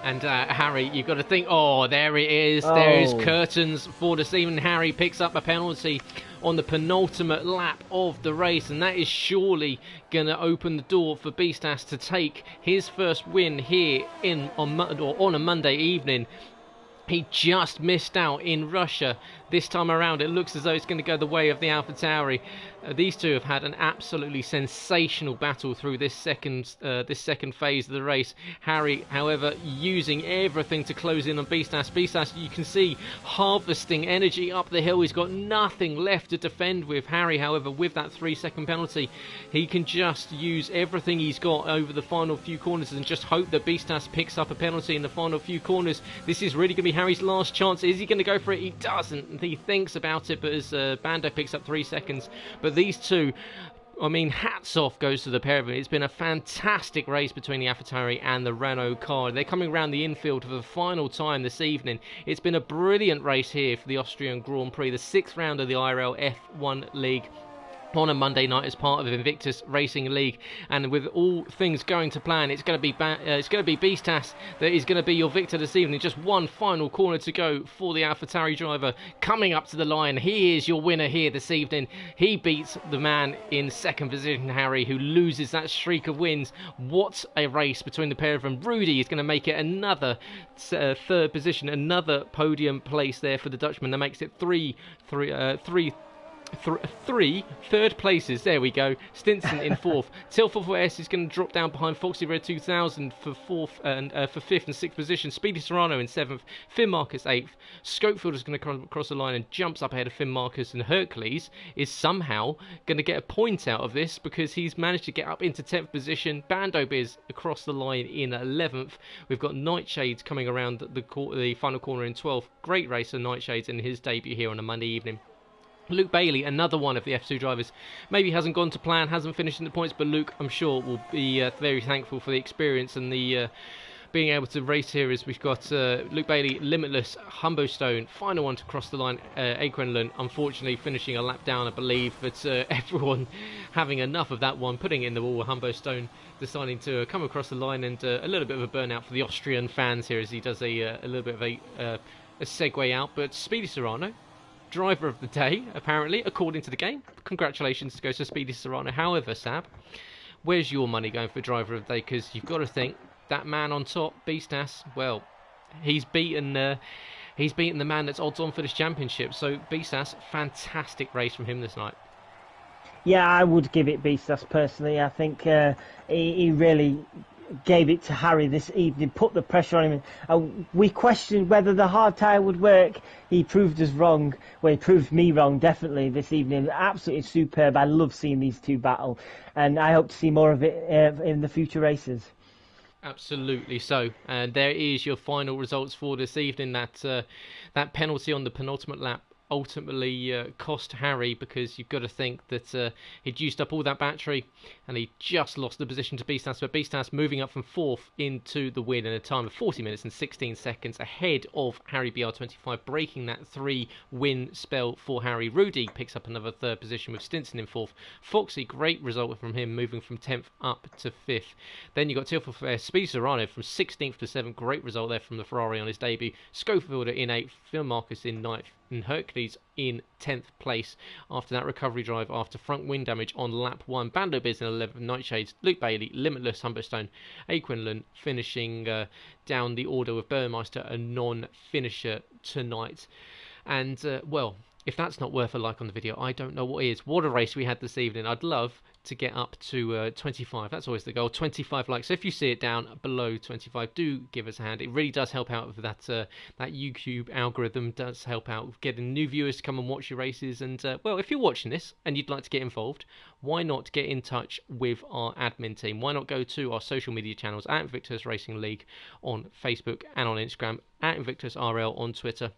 And Harry, you've got to think, oh, there it is. Oh. There is curtains for this evening. Harry picks up a penalty on the penultimate lap of the race, and that is surely going to open the door for Beastas to take his first win here on a Monday evening. He just missed out in Russia. This time around, it looks as though it's going to go the way of the AlphaTauri. These two have had an absolutely sensational battle through this second phase of the race. Harry, however, using everything to close in on Beastas. Beastas, you can see, harvesting energy up the hill. He's got nothing left to defend with. Harry, however, with that 3-second penalty, he can just use everything he's got over the final few corners and just hope that Beastas picks up a penalty in the final few corners. This is really going to be Harry's last chance. Is he going to go for it? He doesn't. He thinks about it, but as Bando picks up 3 seconds. But these two, I mean, hats off goes to the pair of them. It's been a fantastic race between the AlphaTauri and the Renault car. They're coming around the infield for the final time this evening. It's been a brilliant race here for the Austrian Grand Prix, the 6th round of the IRL F1 League on a Monday night as part of Invictus Racing League, and with all things going to plan, it's going to be Beastas that is going to be your victor this evening. Just one final corner to go for the AlphaTauri driver. Coming up to the line, he is your winner here this evening. He beats the man in second position, Harry, who loses that streak of wins. What a race between the pair of them. Rudy is going to make it another third position, another podium place there for the Dutchman. That makes it three third places. There we go. Stinson in 4th. TL4S is going to drop down behind Foxy Red 2000 for 4th and for 5th and 6th position. Speedy Serrano in 7th. Finn Marcus 8th. Scopefield is going to cross the line and jumps up ahead of Finn Marcus, and Hercules is somehow going to get a point out of this because he's managed to get up into 10th position. Bando Biz across the line in 11th. We've got Nightshades coming around the final corner in 12th. Great race for Nightshades in his debut here on a Monday evening. Luke Bailey, another one of the F2 drivers, maybe hasn't gone to plan, hasn't finished in the points, but Luke, I'm sure, will be very thankful for the experience and the being able to race here. As we've got Luke Bailey, Limitless, Humbostone, final one to cross the line, Quinlan, unfortunately finishing a lap down, I believe, but everyone having enough of that one, putting it in the wall. Humbostone deciding to come across the line, and a little bit of a burnout for the Austrian fans here as he does a little bit of a segue out. But Speedy Serrano, driver of the day, apparently, according to the game. Congratulations goes to Speedy Serrano. However, Sab, where's your money going for driver of the day? Because you've got to think, that man on top, Beastas, well, he's beaten the man that's odds on for this championship. So, Beastas, fantastic race from him this night. Yeah, I would give it Beastas personally. I think he really gave it to Harry this evening, put the pressure on him. We questioned whether the hard tyre would work. He proved us wrong. Well, he proved me wrong, definitely, this evening. Absolutely superb. I love seeing these two battle, and I hope to see more of it in the future races. Absolutely so. And there is your final results for this evening. That penalty on the penultimate lap ultimately cost Harry, because you've got to think that he'd used up all that battery and he just lost the position to Beastas. But Beastas moving up from 4th into the win in a time of 40 minutes and 16 seconds ahead of Harry BR25, breaking that 3-win spell for Harry. Rudy picks up another 3rd position with Stinson in 4th. Foxy, great result from him, moving from 10th up to 5th. Then you've got Tilford Speedy Serrano from 16th to 7th. Great result there from the Ferrari on his debut. Schofielder in 8th. Phil Marcus in 9th. And Hercules leads in 10th place after that recovery drive after front wing damage on lap 1. Bando Biz in 11th, Nightshades, Luke Bailey, Limitless, Humberstone, Aquinlan finishing down the order with Burmeister, a non-finisher tonight. And, well, if that's not worth a like on the video, I don't know what is. What a race we had this evening. I'd love to get up to 25. That's always the goal. 25 likes. So if you see it down below 25, do give us a hand. It really does help out with that. That YouTube algorithm does help out with getting new viewers to come and watch your races. And well, if you're watching this and you'd like to get involved, why not get in touch with our admin team? Why not go to our social media channels at Invictus Racing League on Facebook and on Instagram, at Invictus RL on Twitter.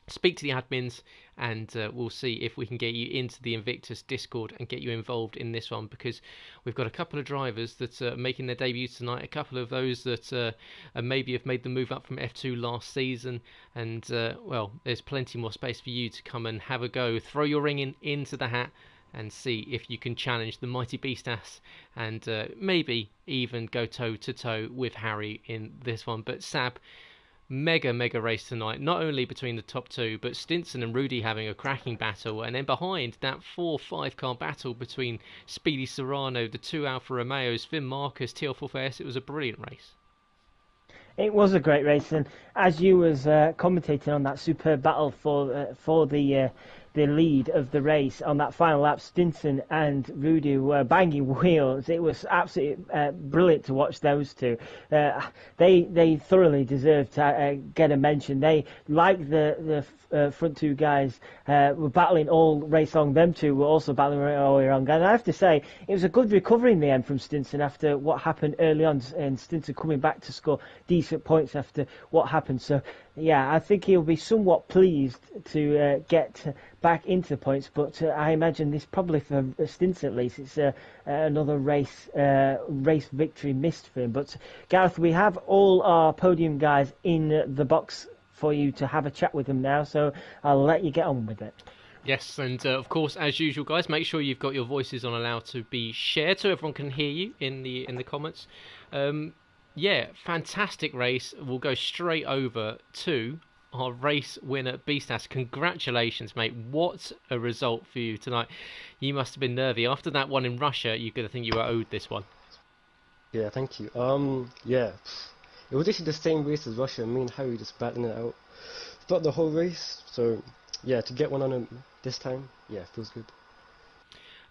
Speak to the admins, and we'll see if we can get you into the Invictus Discord and get you involved in this one, because we've got a couple of drivers that are making their debuts tonight, a couple of those that maybe have made the move up from F2 last season, and well, there's plenty more space for you to come and have a go. Throw your ring into the hat and see if you can challenge the mighty Beastass, and maybe even go toe-to-toe with Harry in this one. But Sab, mega race tonight, not only between the top two, but Stinson and Rudy having a cracking battle, and then behind that 4-5 car battle between Speedy Serrano, the two Alfa Romeos, Finn Marcus, TL4S. It was a brilliant race. It was a great race, and as you was commentating on that superb battle for the lead of the race on that final lap, Stinson and Rudy were banging wheels. It was absolutely brilliant to watch those two. They thoroughly deserve to get a mention. They, like the front two guys, were battling all race long. Them two were also battling all the way long. And I have to say, it was a good recovery in the end from Stinson after what happened early on, and Stinson coming back to score decent points after what happened. So, yeah, I think he'll be somewhat pleased to get back into the points, but I imagine this probably for Stinson at least, it's another race victory missed for him. But Gareth, we have all our podium guys in the box for you to have a chat with them now, so I'll let you get on with it. Yes, and of course, as usual, guys, make sure you've got your voices on allowed to be shared so everyone can hear you in the comments. Yeah, fantastic race. We'll go straight over to our race winner, Beastass. Congratulations, mate. What a result for you tonight. You must have been nervy. After that one in Russia, you're going to think you were owed this one. Yeah, thank you. Yeah. It was actually the same race as Russia. Me and Harry just battling it out throughout the whole race. So, yeah, to get one on him this time, yeah, feels good.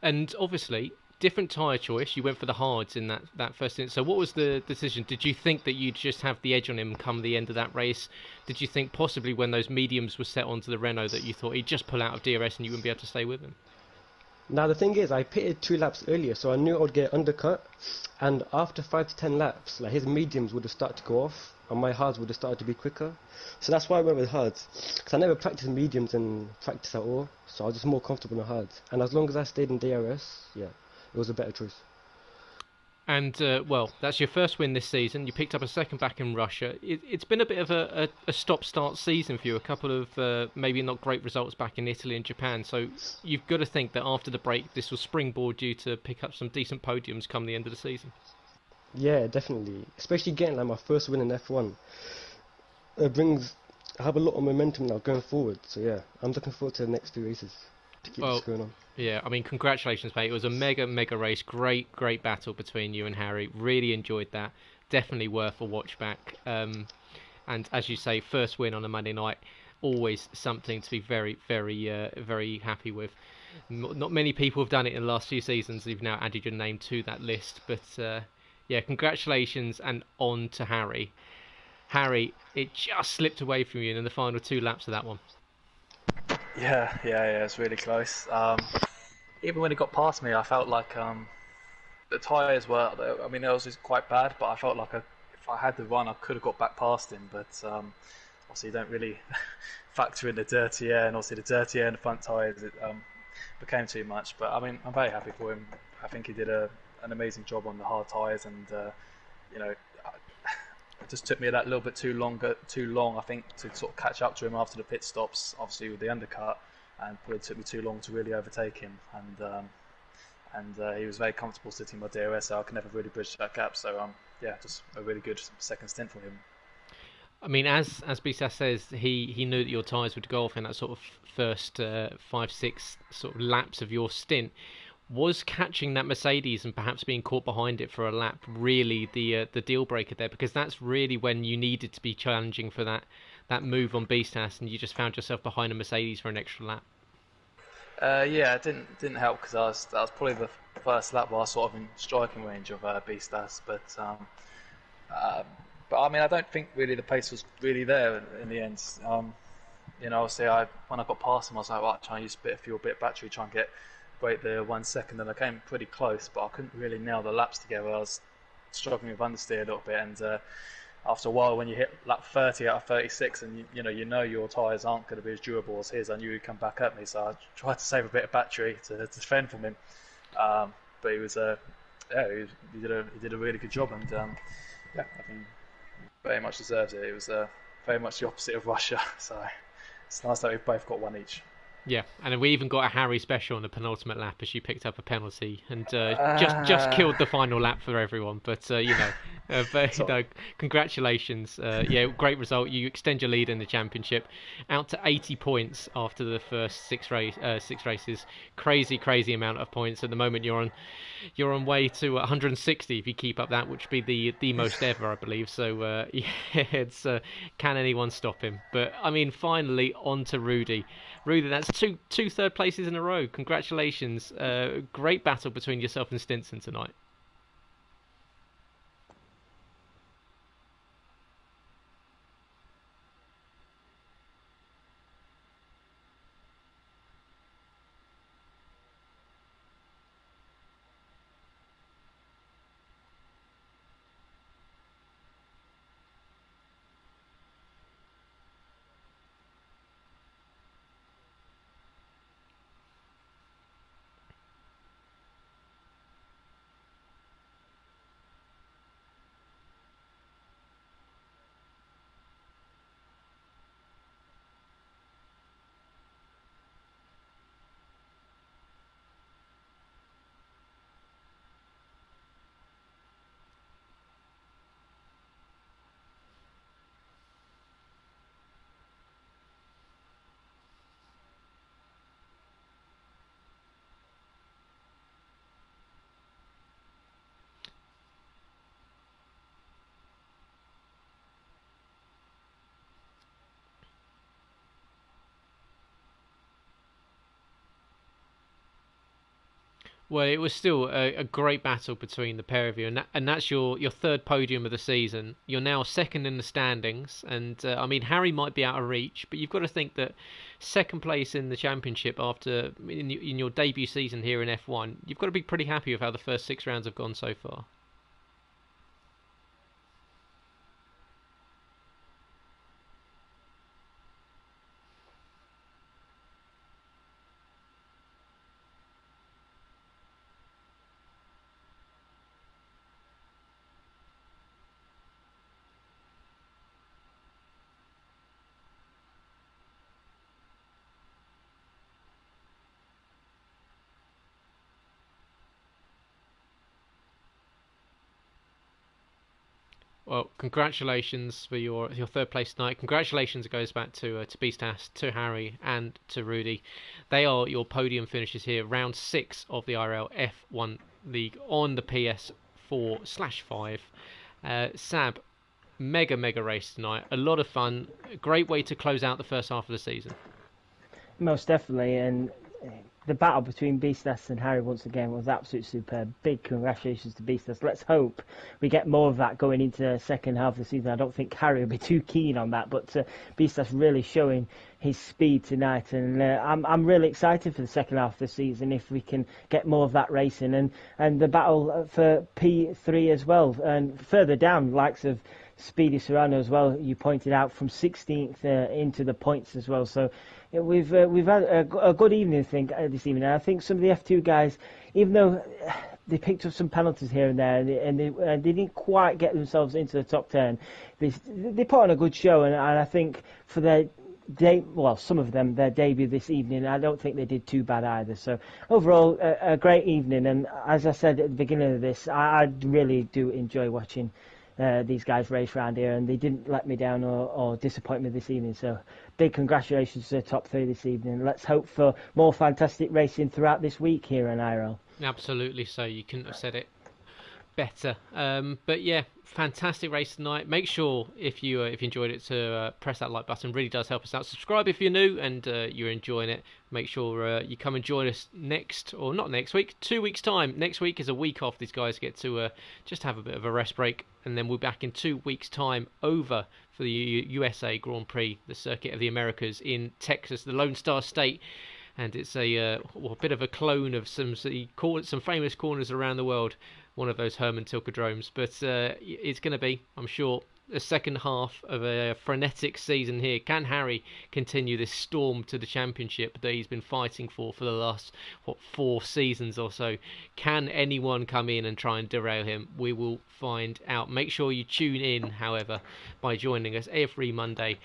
And obviously, different tyre choice. You went for the hards in that first instance. So what was the decision? Did you think that you'd just have the edge on him come the end of that race? Did you think possibly when those mediums were set onto the Renault that you thought he'd just pull out of DRS and you wouldn't be able to stay with him? Now the thing is, I pitted 2 laps earlier, so I knew I would get undercut, and after 5 to 10 laps, like his mediums would have started to go off, and my hards would have started to be quicker. So that's why I went with hards, because I never practiced mediums in practice at all, so I was just more comfortable in hards. And as long as I stayed in DRS, yeah, it was a better choice. And, well, that's your first win this season. You picked up a second back in Russia. It's been a bit of a stop-start season for you. A couple of maybe not great results back in Italy and Japan. So you've got to think that after the break, this will springboard you to pick up some decent podiums come the end of the season. Yeah, definitely. Especially getting like my first win in F1. I have a lot of momentum now going forward. So yeah, I'm looking forward to the next few races to keep this going on. Yeah, I mean, congratulations, mate. It was a mega race. Great battle between you and Harry. Really enjoyed that. Definitely worth a watch back. And as you say, first win on a Monday night, always something to be very happy with. Not many people have done it in the last few seasons. You've now added your name to that list. But yeah, congratulations, and on to Harry. Harry, it just slipped away from you in the final 2 laps of that one. Yeah, it's really close. Even when it got past me, I felt like the tyres were, I mean, it was just quite bad, but I felt like if I had the run, I could have got back past him, but obviously you don't really factor in the dirty air, and obviously the dirty air in the front tyres, it became too much, but I mean, I'm very happy for him. I think he did an amazing job on the hard tyres, and you know, it just took me that little bit too long, I think, to sort of catch up to him after the pit stops, obviously with the undercut, and probably took me too long to really overtake him. And he was very comfortable sitting by DRS, so I can never really bridge that gap. So yeah, just a really good second stint for him. I mean, as Bisas says, he knew that your tyres would go off in that sort of first 5-6 sort of laps of your stint. Was catching that Mercedes and perhaps being caught behind it for a lap really the deal breaker there? Because that's really when you needed to be challenging for that move on Bisas, and you just found yourself behind a Mercedes for an extra lap. Yeah, it didn't help because that was probably the first lap where I was sort of in striking range of Bisas, but I mean, I don't think really the pace was really there in the end. Obviously, when I got past him, I was like, right, trying to use a bit of fuel, a bit of battery, try and break the 1 second, and I came pretty close, but I couldn't really nail the laps together. I was struggling with understeer a little bit, and after a while, when you hit lap 30 out of 36, and you know your tyres aren't going to be as durable as his, I knew he'd come back at me, so I tried to save a bit of battery to defend from him. But he was, he did a really good job, and I think very much deserves it. It was very much the opposite of Russia, so it's nice that we've both got one each. Yeah, and then we even got a Harry special on the penultimate lap as you picked up a penalty and just killed the final lap for everyone. But congratulations. Great result. You extend your lead in the championship out to 80 points after the first six races. Crazy amount of points. At the moment, you're on way to 160 if you keep up that, which would be the most ever, I believe. So it's can anyone stop him? But I mean, finally on to Rudy. Rudy, that's two third places in a row. Congratulations. Great battle between yourself and Stinson tonight. Well, it was still a great battle between the pair of you, and that's your third podium of the season. You're now second in the standings, and I mean, Harry might be out of reach, but you've got to think that second place in the championship after in your debut season here in F1, you've got to be pretty happy with how the first 6 rounds have gone so far. Well, congratulations for your third place tonight. Congratulations goes back to Beastas, to Harry, and to Rudy. They are your podium finishes here, round 6 of the IRL F1 League on the PS4/5. Sab, mega race tonight. A lot of fun. A great way to close out the first half of the season. Most definitely, and the battle between Beastas and Harry once again was absolutely superb. Big congratulations to Beastas. Let's hope we get more of that going into the second half of the season. I don't think Harry will be too keen on that, but Beastas really showing his speed tonight, and I'm really excited for the second half of the season if we can get more of that racing, and the battle for P3 as well, and further down, likes of Speedy Serrano as well. You pointed out from 16th into the points as well. So we've had a good evening, I think, this evening. And I think some of the F2 guys, even though they picked up some penalties here and there, and they didn't quite get themselves into the top 10, they put on a good show, and I think for their some of them, their debut this evening, I don't think they did too bad either. So overall, a great evening, and as I said at the beginning of this, I really do enjoy watching these guys race around here, and they didn't let me down or disappoint me this evening. So big congratulations to the top three this evening. Let's hope for more fantastic racing throughout this week here in IRL. Absolutely, so you couldn't have said it better. But yeah, fantastic race tonight. Make sure if you enjoyed it to press that like button. Really does help us out. Subscribe if you're new and you're enjoying it. Make sure you come and join us not next week, 2 weeks time. Next week is a week off. These guys get to just have a bit of a rest break, and then we'll be back in 2 weeks time over for the USA Grand Prix, the Circuit of the Americas in Texas, the Lone Star State. And it's a bit of a clone of some famous corners around the world. One of those Herman Tilkedromes, but it's going to be, I'm sure, the second half of a frenetic season here. Can Harry continue this storm to the championship that he's been fighting for the last 4 seasons or so? Can anyone come in and try and derail him? We will find out. Make sure you tune in, however, by joining us every Monday.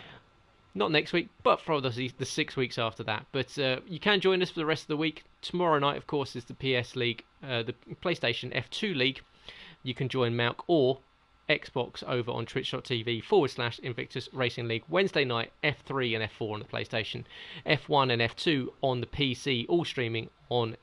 Not next week, but for the 6 weeks after that. But you can join us for the rest of the week. Tomorrow night, of course, is the PS League, the PlayStation F2 League. You can join Malc or Xbox over on twitch.tv/Invictus Racing League. Wednesday night, F3 and F4 on the PlayStation. F1 and F2 on the PC, all streaming on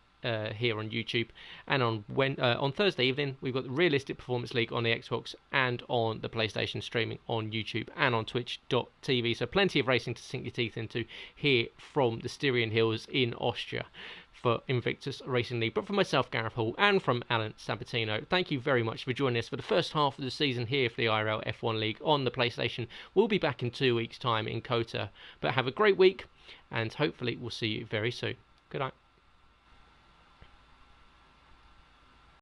here on YouTube. And on Thursday evening, we've got the Realistic Performance League on the Xbox and on the PlayStation, streaming on YouTube and on twitch.tv. So plenty of racing to sink your teeth into here from the Styrian Hills in Austria for Invictus Racing League. But for myself, Gareth Hall, and from Alan Sabatino, thank you very much for joining us for the first half of the season here for the IRL F1 League on the PlayStation. We'll be back in 2 weeks' time in COTA. But have a great week, and hopefully we'll see you very soon.